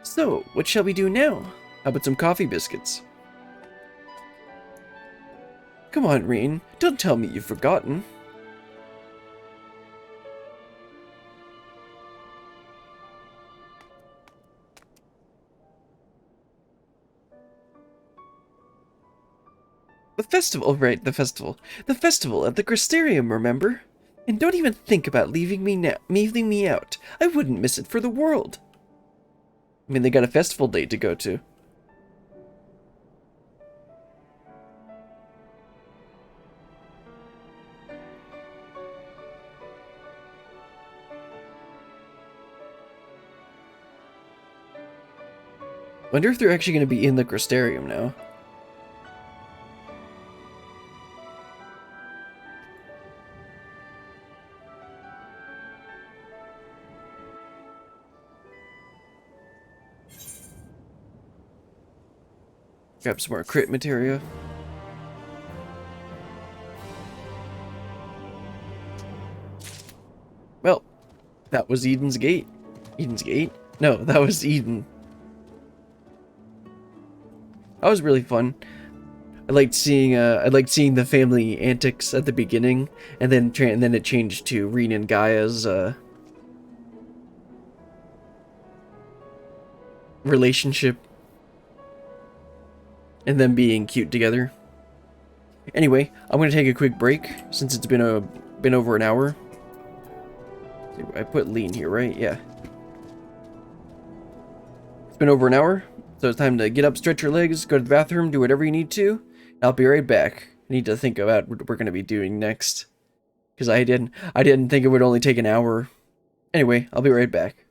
So, what shall we do now? How about some coffee biscuits? Come on, Reen. Don't tell me you've forgotten. The festival, right, the festival. The festival at the Crystarium, remember? And don't even think about leaving me out. I wouldn't miss it for the world. I mean, they got a festival date to go to. Wonder if they're actually going to be in the Crystarium now. Grab some more crit materia. Well, that was Eden's Gate. Eden's Gate? No, that was Eden. That was really fun. I liked seeing the family antics at the beginning, and then it changed to Reen and Gaia's relationship, and them being cute together. Anyway, I'm gonna take a quick break since it's been over an hour. I put lean here, right? Yeah. It's been over an hour, so it's time to get up, stretch your legs, go to the bathroom, do whatever you need to. I'll be right back. I need to think about what we're gonna be doing next, because I didn't think it would only take an hour. Anyway, I'll be right back.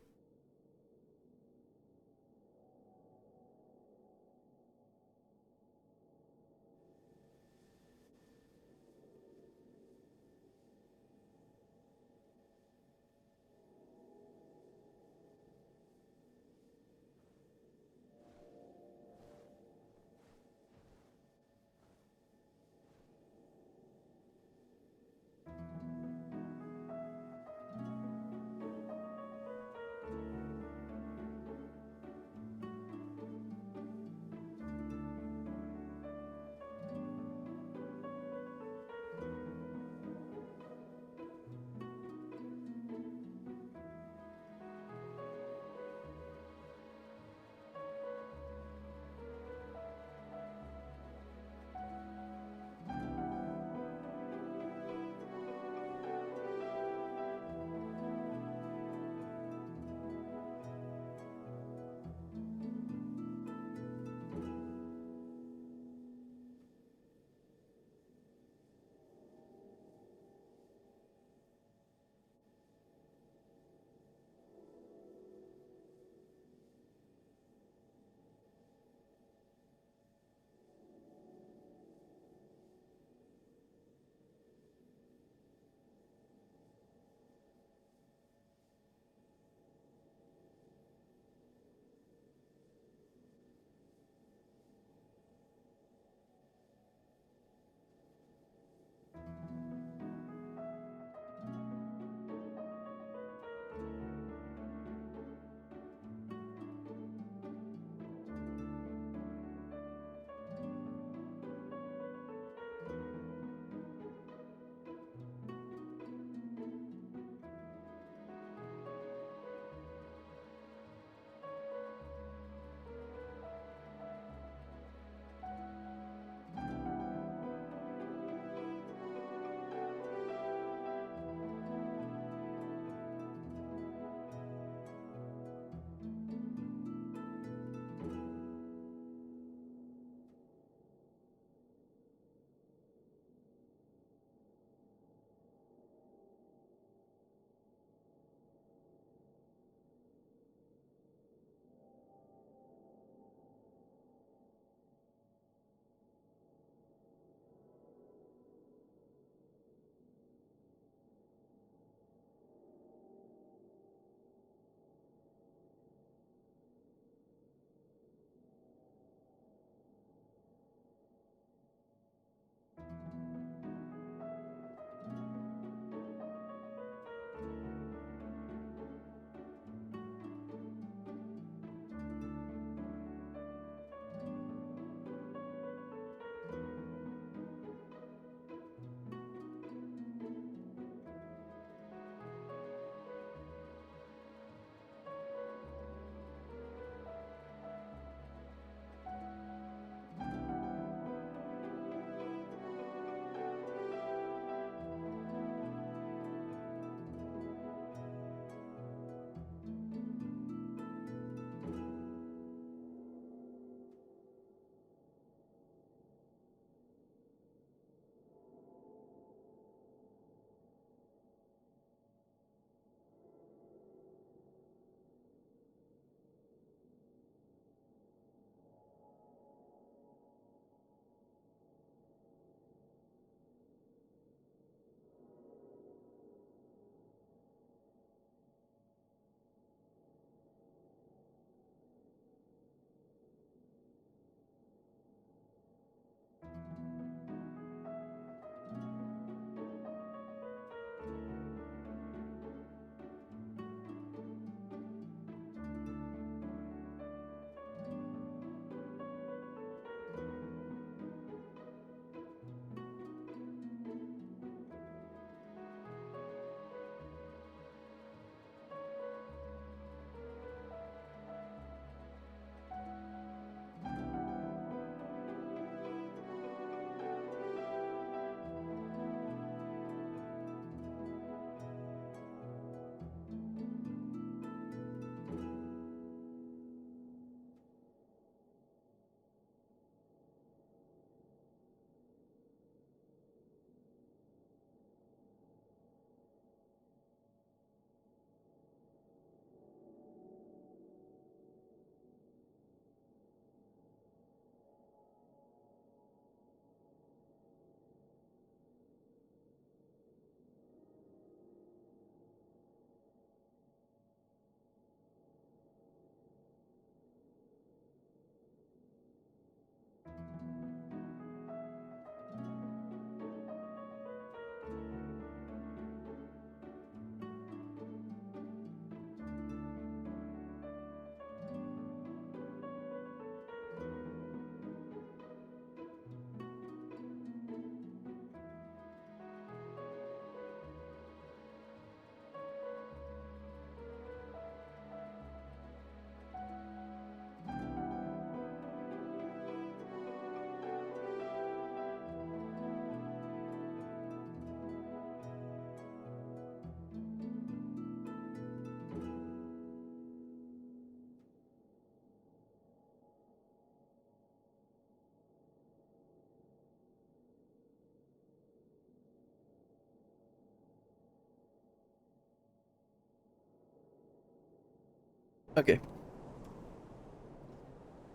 Okay.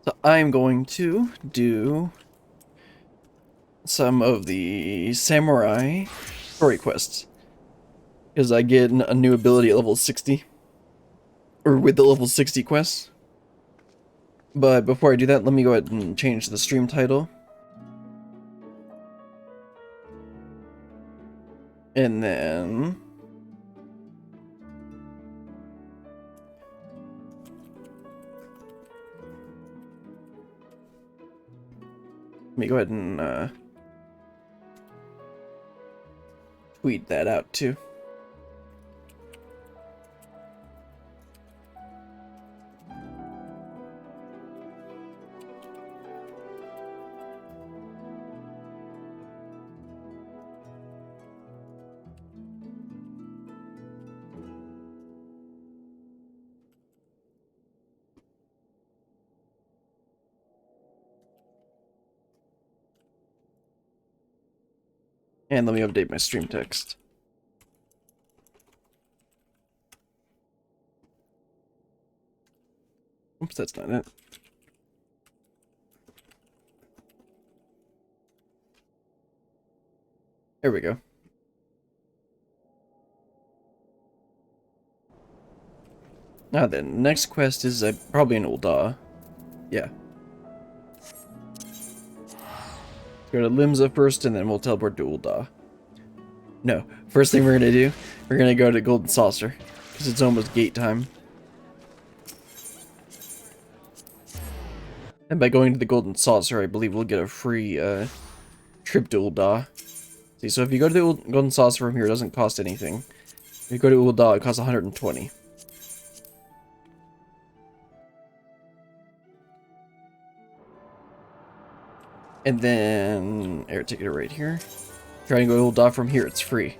So I'm going to do some of the samurai story quests. Because I get a new ability at level 60. Or with the level 60 quests. But before I do that, let me go ahead and change the stream title. And then... let me go ahead and tweet that out too. And let me update my stream text. Oops, that's not it. There we go. Now then, next quest is probably an Ul'dah. Yeah. Go to Limsa first, and then we'll teleport to Ul'dah. No, first thing we're gonna do, we're gonna go to Golden Saucer, because it's almost gate time. And by going to the Golden Saucer, I believe we'll get a free trip to Ul'dah. See, so if you go to the Golden Saucer from here, it doesn't cost anything. If you go to Ul'dah, it costs 120. And then air ticket right here. Try and go to Ul'dah from here, it's free.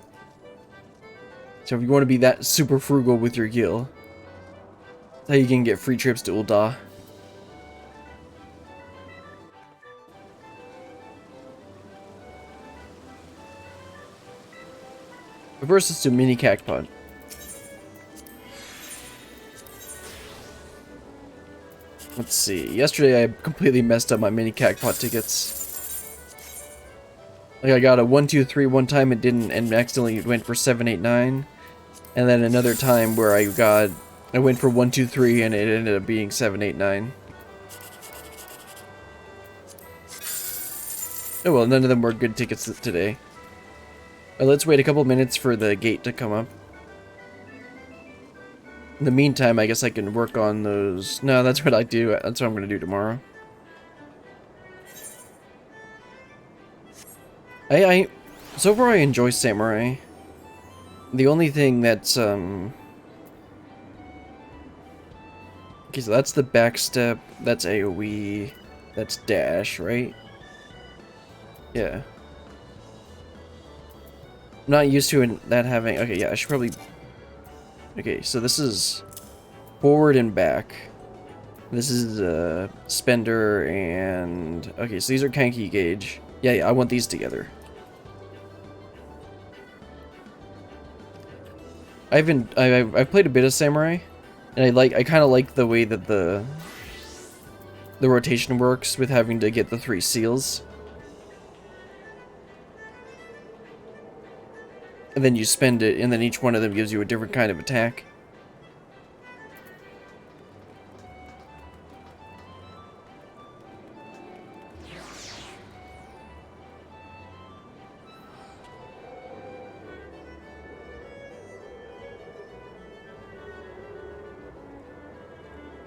So if you want to be that super frugal with your gil, that's how you can get free trips to Ul'dah. But first, let's do mini cactpot. Let's see. Yesterday, I completely messed up my mini cactpot tickets. Like, I got a 1, 2, 3 one time, it didn't, and accidentally went for 7, 8, 9. And then another time where I went for 1, 2, 3, and it ended up being 7, 8, 9. Oh well, none of them were good tickets today. Let's wait a couple minutes for the gate to come up. In the meantime, I guess I can work on those. No, that's what I do. That's what I'm going to do tomorrow. So far I enjoy Samurai. The only thing that's, okay, so that's the backstep, that's AoE, that's dash, right? Yeah. I'm not used to that having, okay, yeah, I should probably, okay, so this is forward and back. This is, spender and, okay, so these are Kanki gauge. Yeah, I want these together. I've played a bit of Samurai, and I kind of like the way that the rotation works with having to get the 3 seals. And then you spend it, and then each one of them gives you a different kind of attack.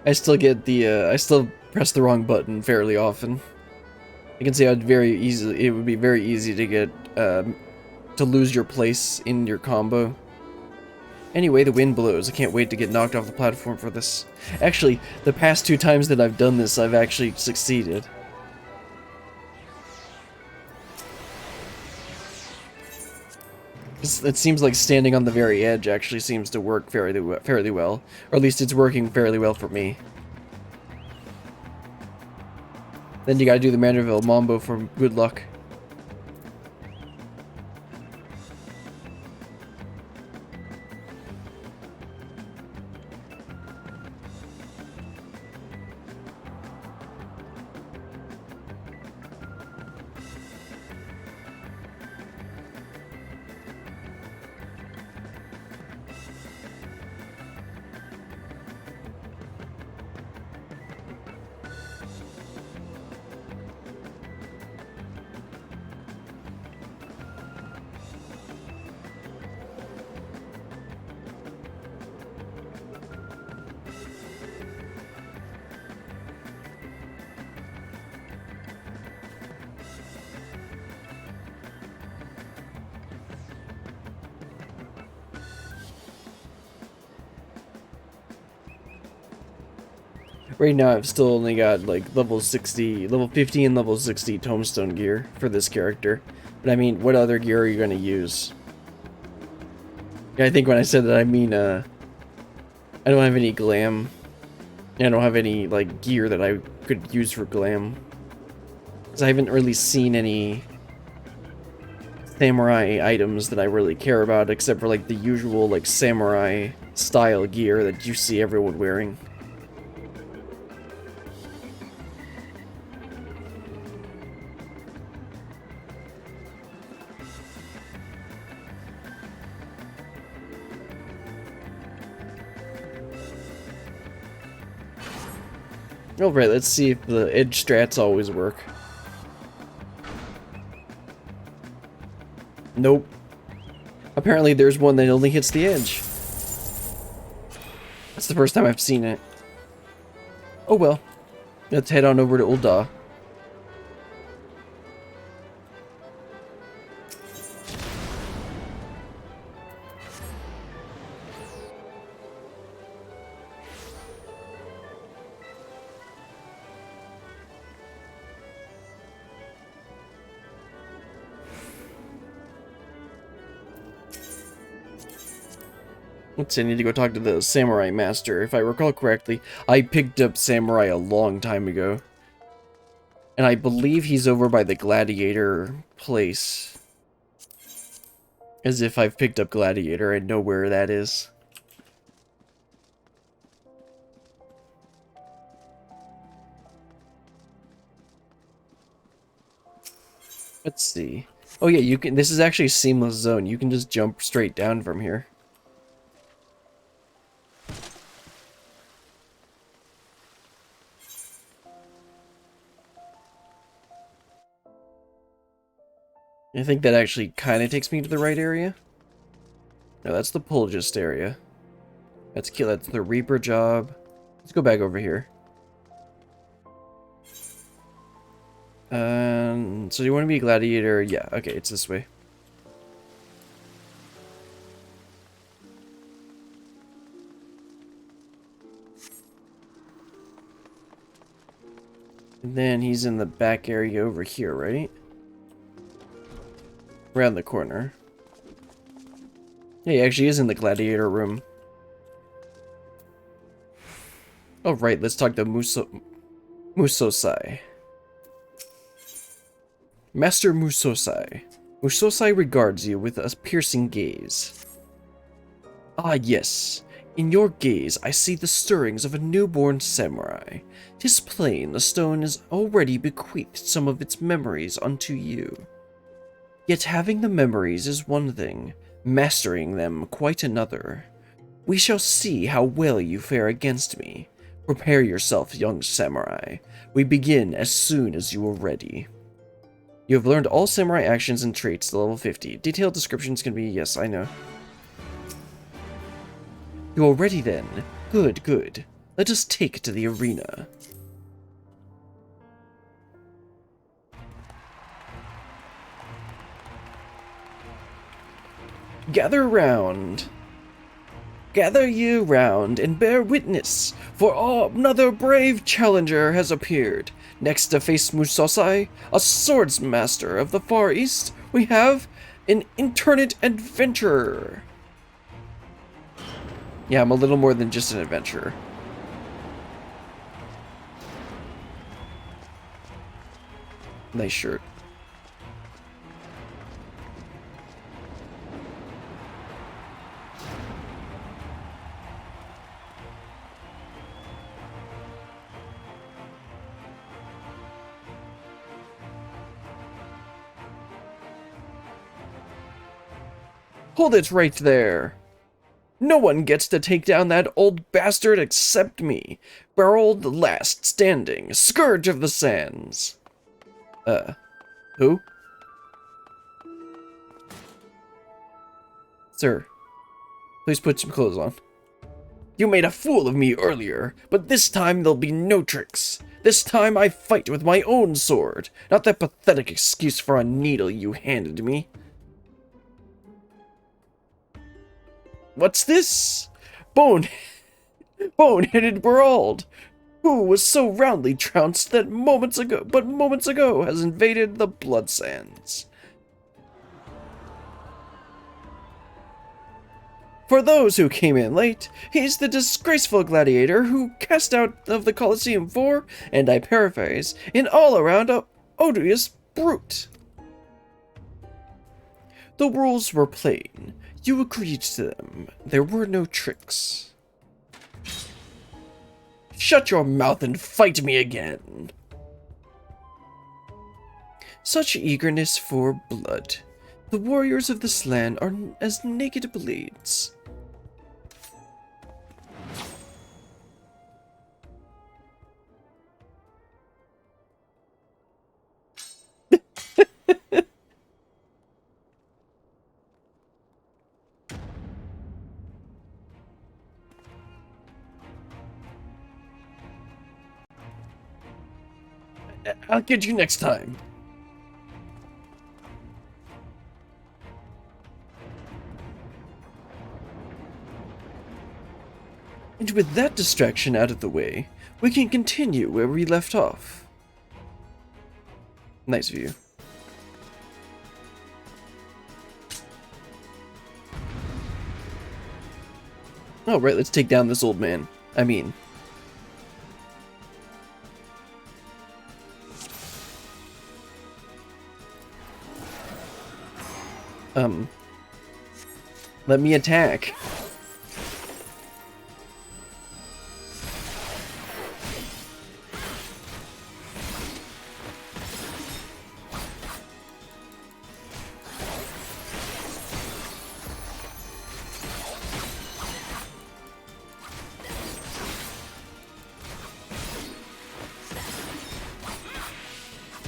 I still get the, I still press the wrong button fairly often. You can see how it would be very easy to get, to lose your place in your combo. Anyway, the wind blows. I can't wait to get knocked off the platform for this. Actually, the past 2 times that I've done this, I've actually succeeded. It seems like standing on the very edge actually seems to work fairly well. Or at least it's working fairly well for me. Then you gotta do the Mandeville Mambo for good luck. Right now I've still only got like level 60, level 50 and level 60 tombstone gear for this character. But I mean, what other gear are you gonna use? Yeah, I think when I said that I mean I don't have any glam. I don't have any like gear that I could use for glam. Cause I haven't really seen any samurai items that I really care about, except for like the usual like samurai style gear that you see everyone wearing. Alright, let's see if the edge strats always work. Nope. Apparently there's one that only hits the edge. That's the first time I've seen it. Oh well. Let's head on over to Ul'dah. Let's see, I need to go talk to the Samurai Master. If I recall correctly, I picked up Samurai a long time ago. And I believe he's over by the Gladiator place. As if I've picked up Gladiator and know where that is. Let's see. Oh yeah, you can. This is actually a seamless zone. You can just jump straight down from here. I think that actually kind of takes me to the right area. No, that's the Polgist area. That's the Reaper job. Let's go back over here. So you want to be a gladiator? Yeah, okay, it's this way. And then he's in the back area over here, right? Around the corner. Yeah, he actually is in the gladiator room. Oh, right, let's talk to Musosai. Master Musosai. Musosai regards you with a piercing gaze. Ah, yes. In your gaze, I see the stirrings of a newborn samurai. 'Tis plain the stone has already bequeathed some of its memories unto you. Yet having the memories is one thing, mastering them quite another. We shall see how well you fare against me. Prepare yourself, young samurai. We begin as soon as you are ready. You have learned all samurai actions and traits to level 50. Detailed descriptions can be, yes, I know. You are ready then? Good, good. Let us take to the arena. Gather round. Gather you round and bear witness, for another brave challenger has appeared. Next to face Musosai, a swords master of the Far East, we have an internet adventurer. Yeah, I'm a little more than just an adventurer. Nice shirt. Hold it right there. No one gets to take down that old bastard except me. Berold the last standing, scourge of the sands. Who? Sir, please put some clothes on. You made a fool of me earlier, but this time there'll be no tricks. This time I fight with my own sword, not that pathetic excuse for a needle you handed me. What's this? Boneheaded Berold. who was so roundly trounced that moments ago has invaded the blood sands. For those who came in late, he's the disgraceful gladiator who cast out of the Colosseum for, and I paraphrase, an all-around odious brute. The rules were plain. You agreed to them. There were no tricks. Shut your mouth and fight me again. Such eagerness for blood. The warriors of this land are as naked blades. I'll get you next time. And with that distraction out of the way, we can continue where we left off. Nice view. Oh, right, let's take down this old man. Let me attack.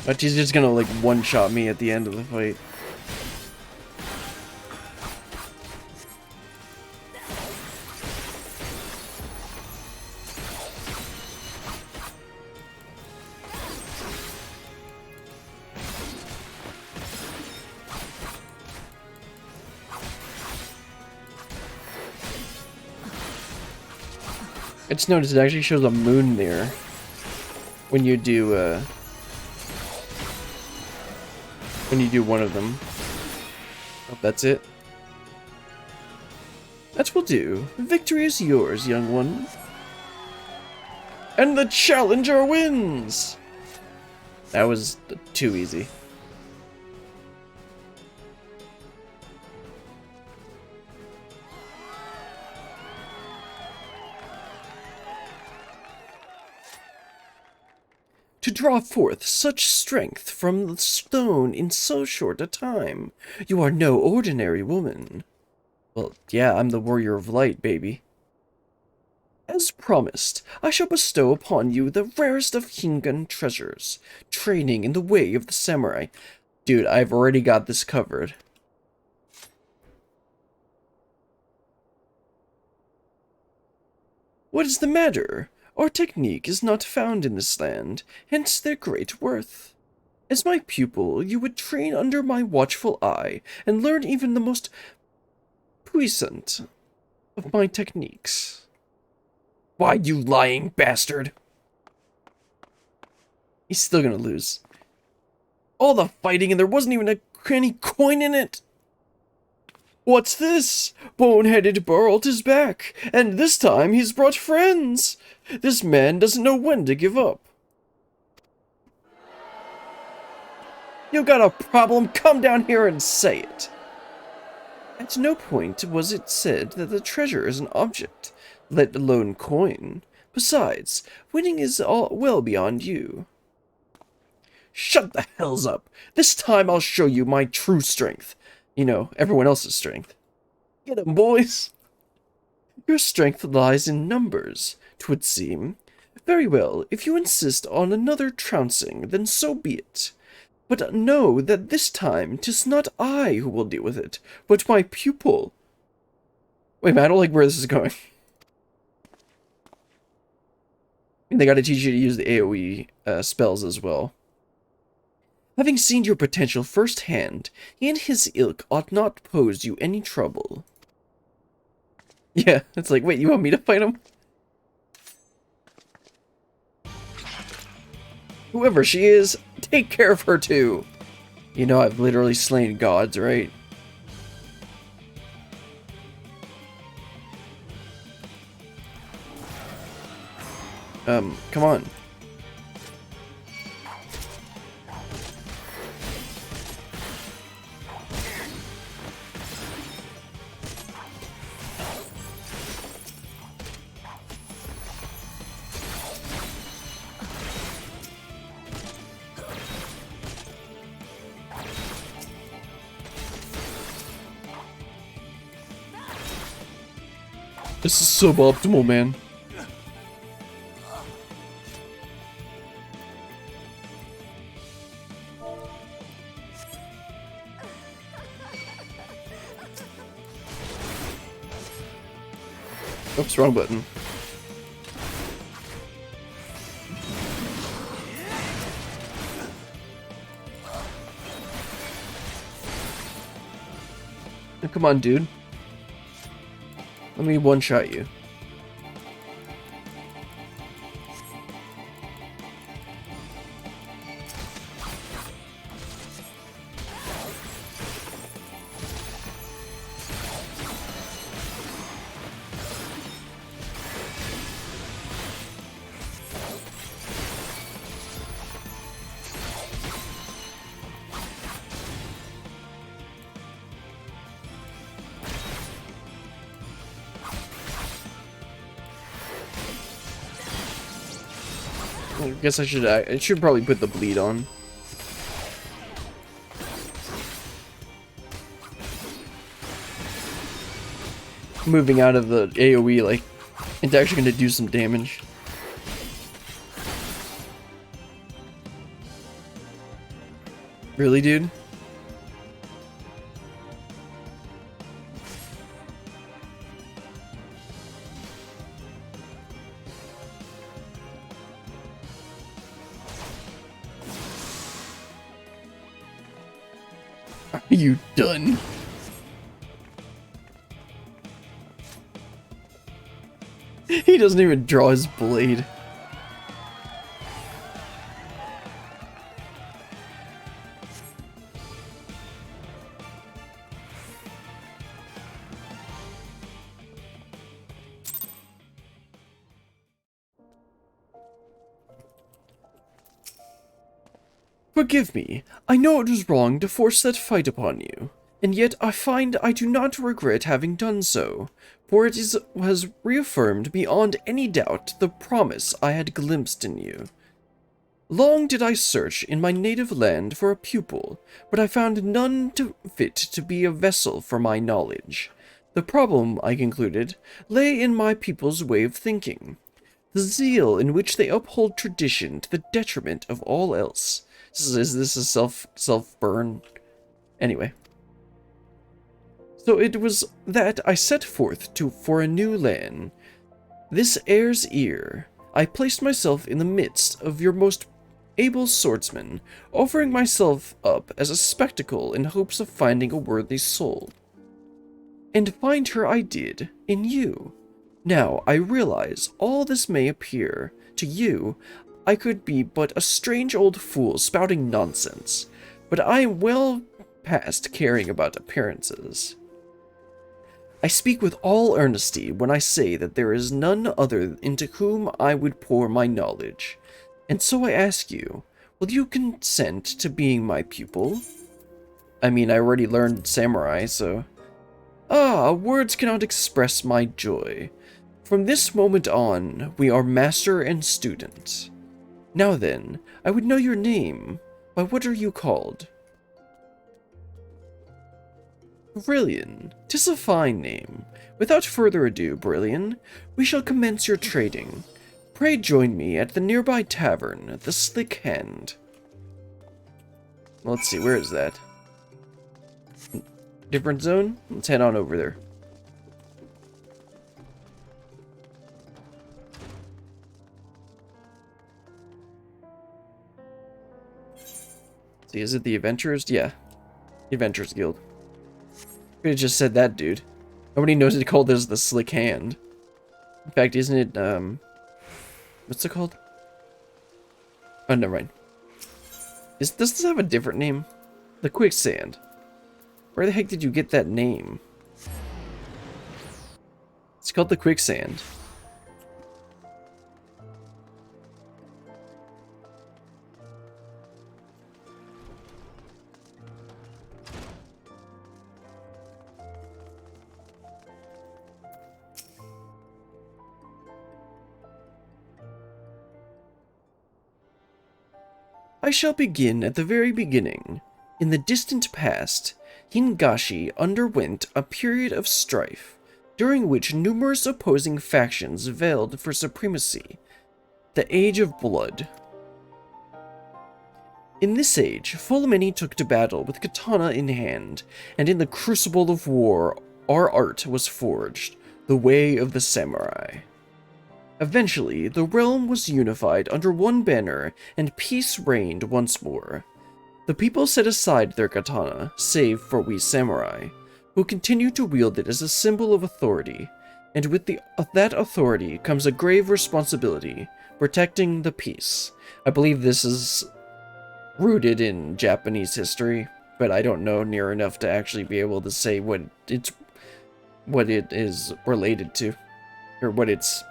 But she's just gonna, like, one-shot me at the end of the fight. I just noticed it actually shows a moon there when you do one of them. Oh, that's it. That will do. Victory is yours, young one. And the challenger wins! That was too easy. To draw forth such strength from the stone in so short a time, you are no ordinary woman. Well, yeah, I'm the warrior of light, baby. As promised, I shall bestow upon you the rarest of Hingan treasures, training in the way of the samurai. Dude, I've already got this covered. What is the matter? Our technique is not found in this land, hence their great worth. As my pupil, you would train under my watchful eye, and learn even the most puissant of my techniques. Why, you lying bastard! He's still gonna lose. All the fighting and there wasn't even any coin in it! What's this? Boneheaded Barlt is back, and this time he's brought friends! This man doesn't know when to give up. You got a problem? Come down here and say it. At no point was it said that the treasure is an object, let alone coin. Besides, winning is well beyond you. Shut the hells up. This time I'll show you my true strength. You know, everyone else's strength. Get 'em, boys. Your strength lies in numbers, 'twould seem. Very well, if you insist on another trouncing, then so be it. But know that this time 'tis not I who will deal with it, but my pupil. Wait, man, I don't like where this is going. And they gotta teach you to use the AoE spells as well. Having seen your potential firsthand, he and his ilk ought not pose you any trouble. Yeah, it's like, wait, you want me to fight him? Whoever she is, take care of her too. You know I've literally slain gods, right? Come on. This is suboptimal, man. Oops, wrong button. Oh, come on, dude. Let me one-shot you. I guess I should probably put the bleed on. Moving out of the AoE, like, it's actually gonna do some damage. Really, dude? Are you done? He doesn't even draw his blade. Forgive me, I know it was wrong to force that fight upon you, and yet I find I do not regret having done so, for it has reaffirmed beyond any doubt the promise I had glimpsed in you. Long did I search in my native land for a pupil, but I found none fit to be a vessel for my knowledge. The problem, I concluded, lay in my people's way of thinking, the zeal in which they uphold tradition to the detriment of all else. Is this a self-burn? Anyway. So it was that I set forth for a new land. This heir's ear. I placed myself in the midst of your most able swordsmen, offering myself up as a spectacle in hopes of finding a worthy soul. And find her I did, in you. Now, I realize all this may appear, to you, I could be but a strange old fool spouting nonsense, but I am well past caring about appearances. I speak with all earnesty when I say that there is none other into whom I would pour my knowledge, and so I ask you, will you consent to being my pupil? I mean, I already learned samurai, so... Ah, words cannot express my joy. From this moment on, we are master and student. Now then, I would know your name. By what are you called? Brillian. 'Tis a fine name. Without further ado, Brillian, we shall commence your trading. Pray join me at the nearby tavern, the Slick Hand. Let's see, where is that? Different zone? Let's head on over there. See, is it the Adventurers? Yeah. The Adventurers Guild. Could have just said that, dude. Nobody knows it called this the Slick Hand. In fact, isn't it, what's it called? Oh, never mind. Does this have a different name? The quicksand. Where the heck did you get that name? It's called the quicksand. I shall begin at the very beginning. In the distant past, Hingashi underwent a period of strife, during which numerous opposing factions veiled for supremacy. The Age of Blood. In this age, full many took to battle with katana in hand, and in the crucible of war, our art was forged, the way of the samurai. Eventually, the realm was unified under one banner, and peace reigned once more. The people set aside their katana, save for we samurai, who continue to wield it as a symbol of authority, and with that authority comes a grave responsibility, protecting the peace. I believe this is rooted in Japanese history, but I don't know near enough to actually be able to say what it is related to, or what it's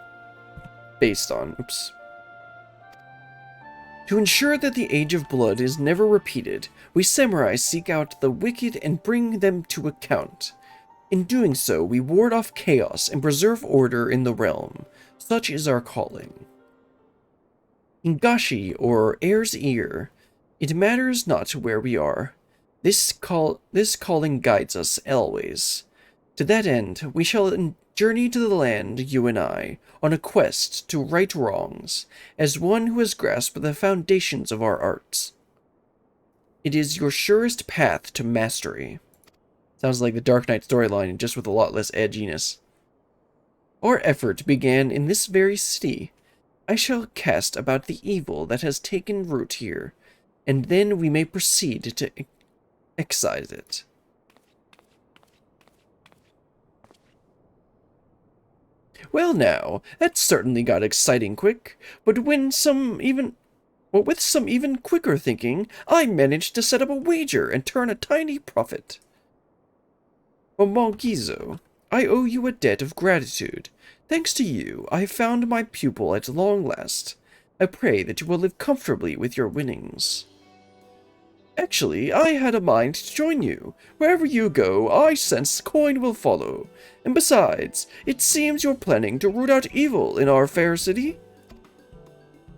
based on. Oops. To ensure that the Age of Blood is never repeated, we samurai seek out the wicked and bring them to account. In doing so, we ward off chaos and preserve order in the realm. Such is our calling. Hingashi, or Heir's Ear. It matters not where we are. This calling guides us always. To that end, we shall journey to the land, you and I, on a quest to right wrongs, as one who has grasped the foundations of our arts. It is your surest path to mastery. Sounds like the Dark Knight storyline, just with a lot less edginess. Our effort began in this very city. I shall cast about the evil that has taken root here, and then we may proceed to excise it. Well now, that certainly got exciting quick, but with some even quicker thinking, I managed to set up a wager and turn a tiny profit. Momogizo, I owe you a debt of gratitude. Thanks to you, I have found my pupil at long last. I pray that you will live comfortably with your winnings. Actually, I had a mind to join you. Wherever you go, I sense coin will follow. And besides, it seems you're planning to root out evil in our fair city.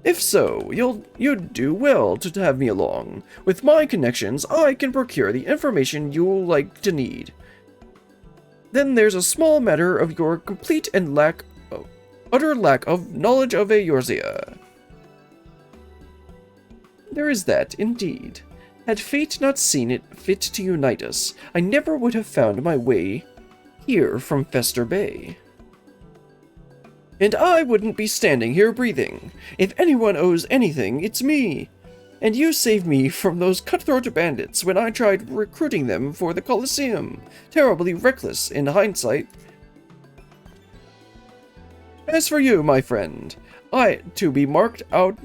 If so, you'd do well to have me along. With my connections, I can procure the information you'll like to need. Then there's a small matter of your complete and utter lack of knowledge of Eorzea. There is that, indeed. Had fate not seen it fit to unite us, I never would have found my way here from Fester Bay. And I wouldn't be standing here breathing. If anyone owes anything, it's me. And you saved me from those cutthroat bandits when I tried recruiting them for the Colosseum. Terribly reckless in hindsight. As for you, my friend, to be marked out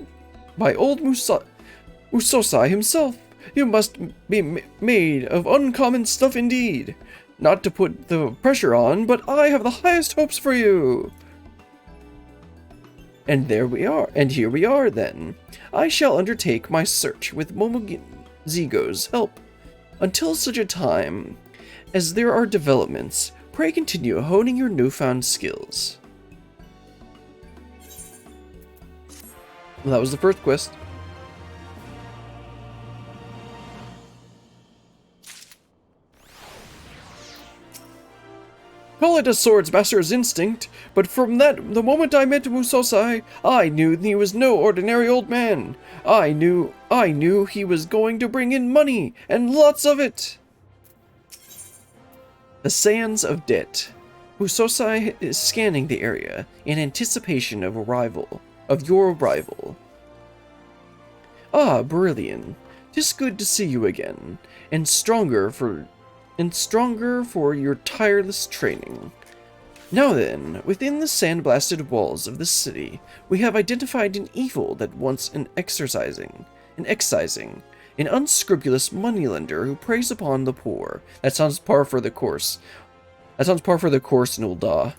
by old Musosai himself, you must be made of uncommon stuff indeed. Not to put the pressure on, but I have the highest hopes for you. And here we are then. I shall undertake my search with Momogizo's help. Until such a time as there are developments, pray continue honing your newfound skills. Well, that was the first quest. Call it a swordsmaster's instinct, but from the moment I met Musosai, I knew he was no ordinary old man. I knew he was going to bring in money, and lots of it. The Sands of Debt. Musosai is scanning the area in anticipation of your arrival. Ah, Brillian, 'tis good to see you again, and stronger for your tireless training. Now then, within the sandblasted walls of this city, we have identified an evil that wants an excising. an unscrupulous moneylender who preys upon the poor. That sounds par for the course. That sounds par for the course in Ul'dah.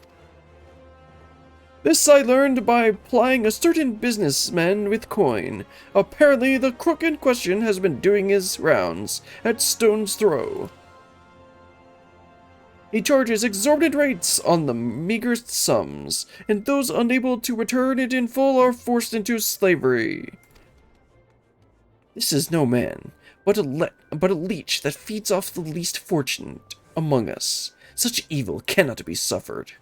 This I learned by plying a certain businessman with coin. Apparently, the crook in question has been doing his rounds at Stone's Throw. He charges exorbitant rates on the meagerest sums, and those unable to return it in full are forced into slavery. This is no man, but a leech that feeds off the least fortunate among us. Such evil cannot be suffered.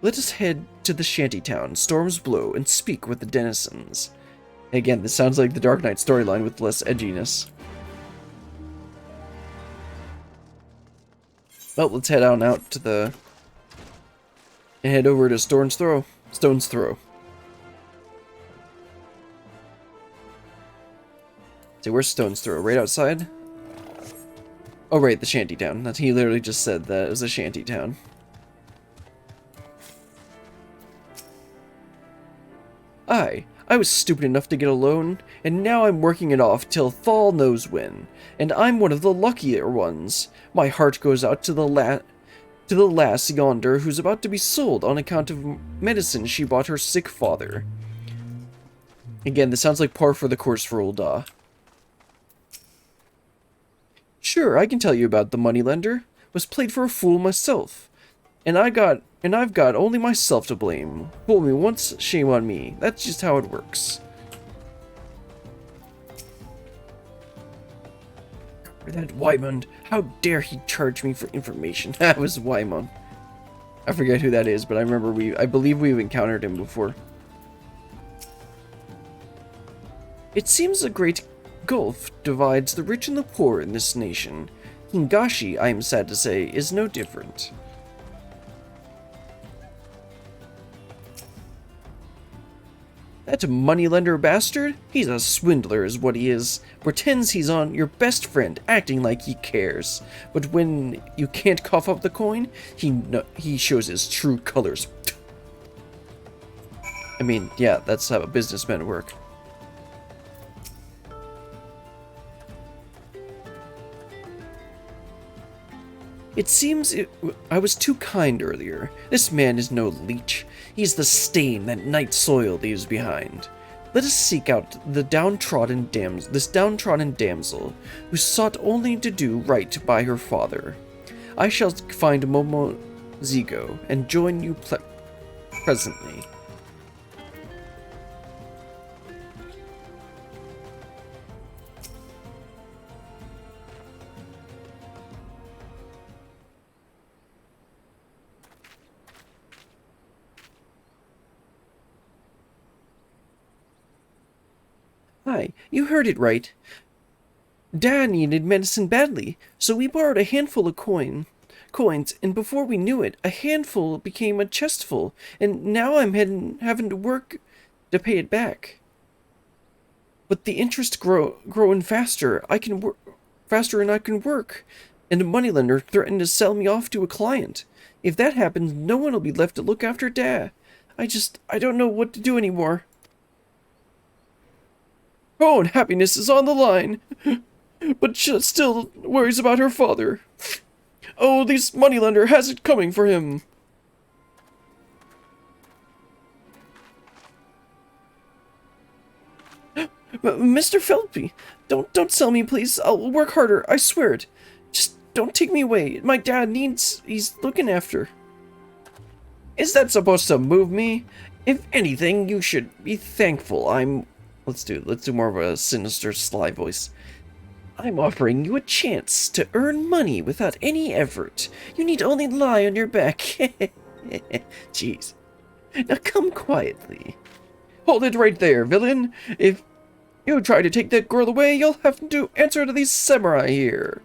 Let us head to the shantytown, storms blow, and speak with the denizens. Again, this sounds like the Dark Knight storyline with less edginess. Well, let's head on out to the... and head over to Stone's Throw. Stone's Throw. So where's Stone's Throw? Right outside? Oh, right, the shantytown. That he literally just said that it was a shantytown. I was stupid enough to get a loan, and now I'm working it off till Thal knows when. And I'm one of the luckier ones. My heart goes out to the lass yonder who's about to be sold on account of medicine she bought her sick father. Again, this sounds like par for the course for Ul'dah. Sure, I can tell you about the moneylender. Was played for a fool myself. And I've got only myself to blame. Fool me once, shame on me. That's just how it works. That Wymond, how dare he charge me for information? That was Wymond. I forget who that is, but I remember I believe we've encountered him before. It seems a great gulf divides the rich and the poor in this nation. Hingashi, I am sad to say, is no different. That moneylender bastard? He's a swindler is what he is. Pretends he's on your best friend, acting like he cares. But when you can't cough up the coin, he shows his true colors. I mean, yeah, that's how businessmen work. It seems I was too kind earlier. This man is no leech. He's the stain that night soil leaves behind. Let us seek out this downtrodden damsel, who sought only to do right by her father. I shall find Momozigo and join you presently. Hi, you heard it right. Dad needed medicine badly, so we borrowed a handful of coins, and before we knew it, a handful became a chestful, and now I'm having to work to pay it back. But the interest growing faster. I can work faster, and I can work. And the moneylender threatened to sell me off to a client. If that happens, no one will be left to look after Dad. I don't know what to do anymore. Her own happiness is on the line, but she still worries about her father. Oh, this moneylender has it coming for him. Mr. Philippi, don't sell me, please. I'll work harder, I swear it. Just don't take me away. My dad he's looking after. Is that supposed to move me? If anything, you should be thankful Let's do more of a sinister, sly voice. I'm offering you a chance to earn money without any effort. You need only lie on your back. Jeez. Now come quietly. Hold it right there, villain. If you try to take that girl away, you'll have to answer to these samurai here.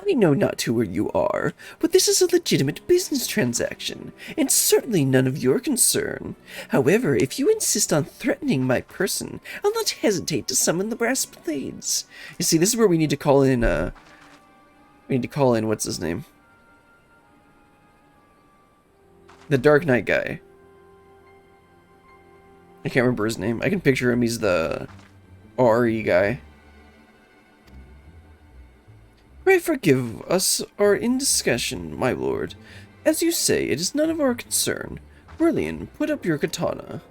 I know not who you are, but this is a legitimate business transaction, and certainly none of your concern. However, if you insist on threatening my person, I'll not hesitate to summon the brass blades. You see, this is where we need to call in, what's his name? The Dark Knight guy. I can't remember his name. I can picture him. He's the RE guy. Pray forgive us our indiscretion, my lord. As you say, it is none of our concern. Brilliant, put up your katana.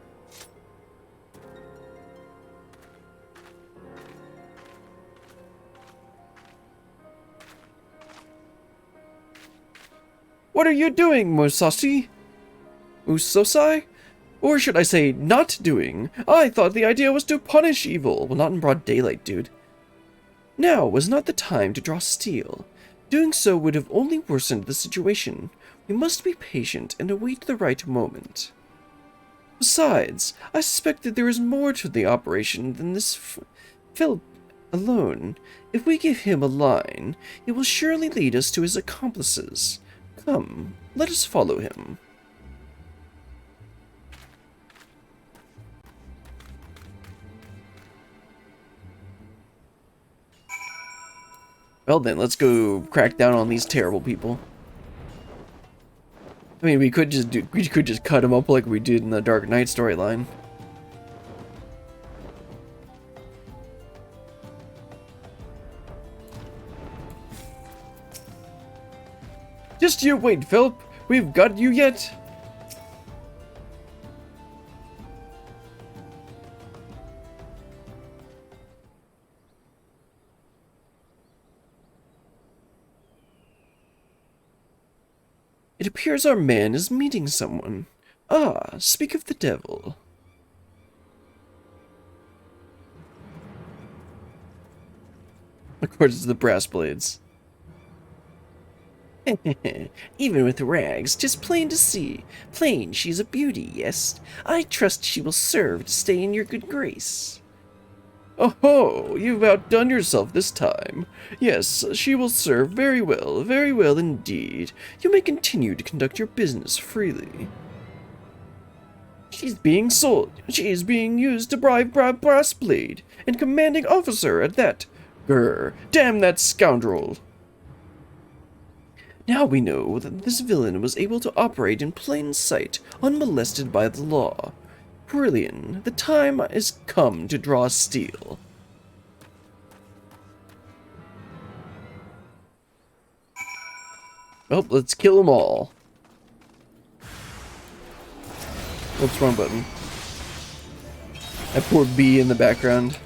What are you doing, Musashi? Musosai? Or should I say, not doing? I thought the idea was to punish evil. Well, not in broad daylight, dude. Now was not the time to draw steel. Doing so would have only worsened the situation. We must be patient and await the right moment. Besides, I suspect that there is more to the operation than this Philip alone. If we give him a line, it will surely lead us to his accomplices. Come, let us follow him. Well then, let's go crack down on these terrible people. I mean, we could just cut them up like we did in the Dark Knight storyline. Just you wait, Philip. We've got you yet. It appears our man is meeting someone. Ah, speak of the devil. Of course, it's the brass blades. Even with rags, 'tis plain to see. Plain she's a beauty, yes. I trust she will serve to stay in your good grace. Oh ho! You've outdone yourself this time. Yes, she will serve very well indeed. You may continue to conduct your business freely. She's being sold. She is being used to bribe Brassblade, and commanding officer at that. Grr! Damn that scoundrel! Now we know that this villain was able to operate in plain sight, unmolested by the law. Brilliant. The time is come to draw steel. Oh, let's kill them all. Oops, wrong button. That poor bee in the background.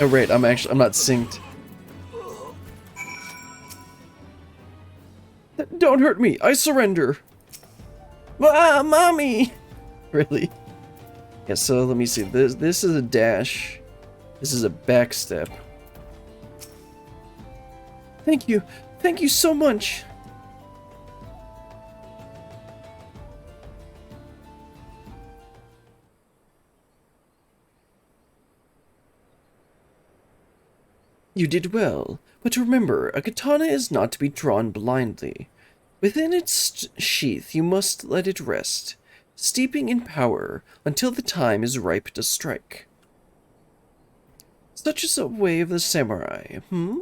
Oh right, I'm not synced. Don't hurt me, I surrender. Ah, mommy! Really? Yeah, so let me see. This is a dash. This is a backstep. Thank you so much. You did well, but remember, a katana is not to be drawn blindly. Within its sheath you must let it rest, steeping in power until the time is ripe to strike. Such is a way of the samurai, hmm?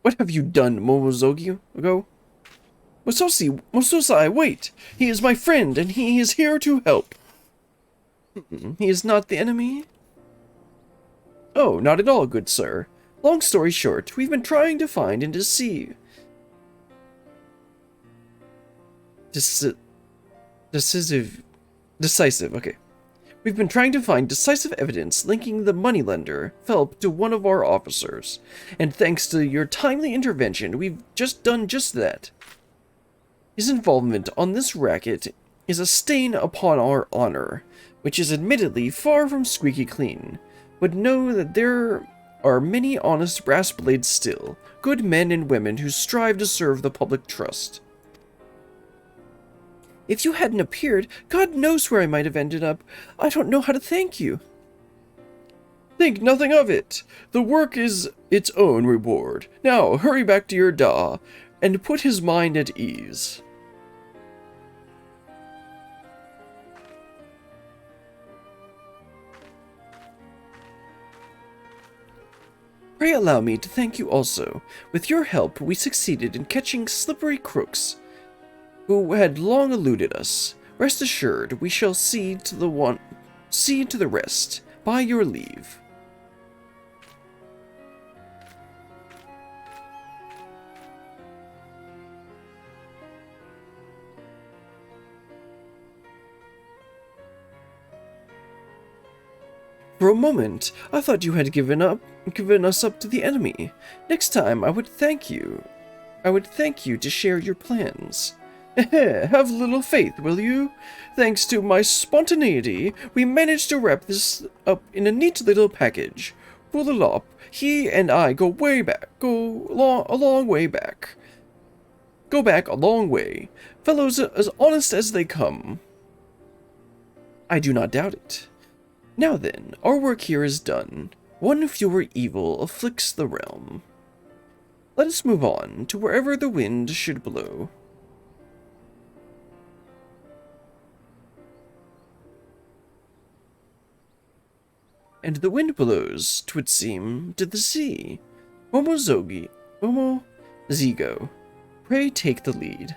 What have you done, Momozogi? Go. Musosai, wait! He is my friend, and he is here to help. He is not the enemy? Oh, not at all, good sir. Long story short, we've been trying to find and deceive. Decisive, okay. We've been trying to find decisive evidence linking the moneylender, Phelps, to one of our officers. And thanks to your timely intervention, we've just done just that. His involvement on this racket is a stain upon our honor, which is admittedly far from squeaky clean. But know that there are many honest brass blades still, good men and women who strive to serve the public trust. If you hadn't appeared, God knows where I might have ended up. I don't know how to thank you. Think nothing of it. The work is its own reward. Now, hurry back to your Da, and put his mind at ease. Pray allow me to thank you also. With your help, we succeeded in catching slippery crooks who had long eluded us. Rest assured, we shall see to the rest. By your leave. For a moment, I thought you had given us up to the enemy. Next time, I would thank you to share your plans. Have a little faith, will you? Thanks to my spontaneity, we managed to wrap this up in a neat little package. For the Lop, he and I go a long way back. Go back a long way. Fellows as honest as they come. I do not doubt it. Now then, our work here is done. One fewer evil afflicts the realm. Let us move on to wherever the wind should blow. And the wind blows, 'twould seem, to the sea. Momozigo, pray take the lead.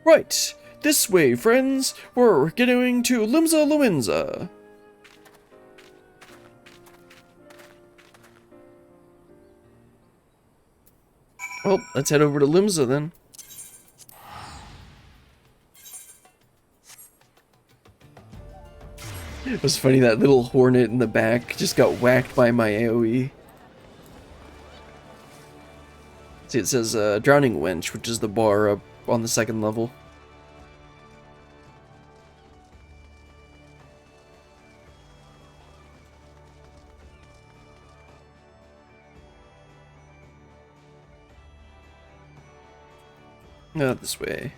Right, this way, friends. We're getting to Limsa Luenza. Well, let's head over to Limsa then. It was funny, that little hornet in the back just got whacked by my AoE. See, it says Drowning Wench, which is the bar up on the second level. This way.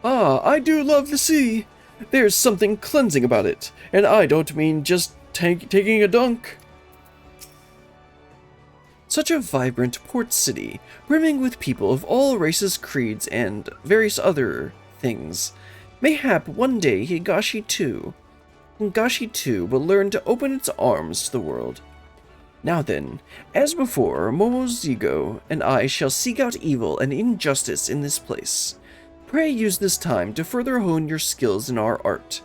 Ah, I do love the sea. There's something cleansing about it, and I don't mean just taking a dunk. Such a vibrant port city, brimming with people of all races, creeds, and various other things. Mayhap one day Higashi too will learn to open its arms to the world. Now then, as before, Momozigo and I shall seek out evil and injustice in this place. Pray use this time to further hone your skills in our art,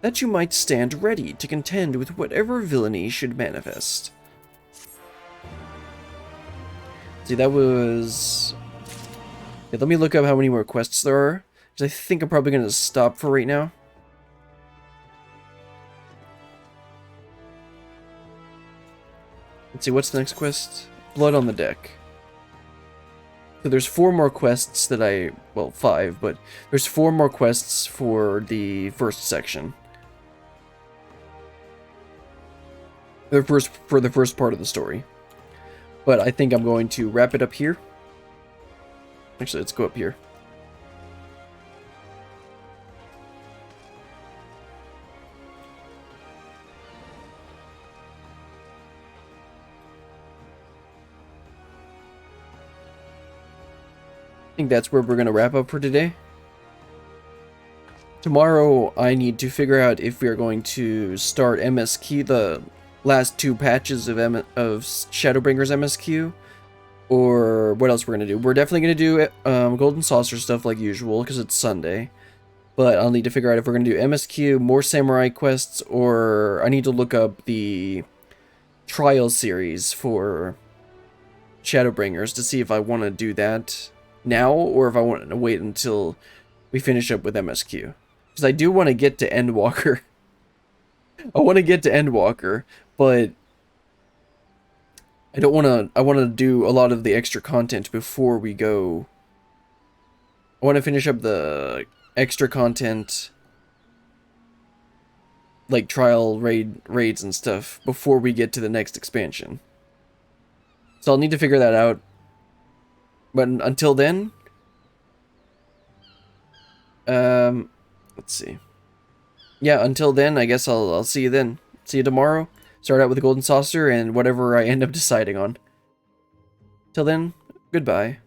that you might stand ready to contend with whatever villainy should manifest. See, that was... Yeah, let me look up how many more quests there are, because I think I'm probably going to stop for right now. Let's see, what's the next quest? Blood on the Deck. So there's 4 more quests that well, 5, but there's 4 more quests for the first section. For the first part of the story. But I think I'm going to wrap it up here. Actually, let's go up here. I think that's where we're going to wrap up for today. Tomorrow, I need to figure out if we are going to start MSQ, the last 2 patches of Shadowbringers MSQ, or what else we're going to do. We're definitely going to do Golden Saucer stuff like usual, because it's Sunday. But I'll need to figure out if we're going to do MSQ, more Samurai quests, or I need to look up the Trial series for Shadowbringers to see if I want to do that now, or if I want to wait until we finish up with MSQ. Because I do want to get to Endwalker. I want to get to Endwalker, but I don't want to. I want to do a lot of the extra content before we go. I want to finish up the extra content, like trial raids and stuff, before we get to the next expansion. So I'll need to figure that out. But until then, let's see. Yeah, until then, I guess I'll see you then. See you tomorrow. Start out with the Golden Saucer and whatever I end up deciding on. Till then, goodbye.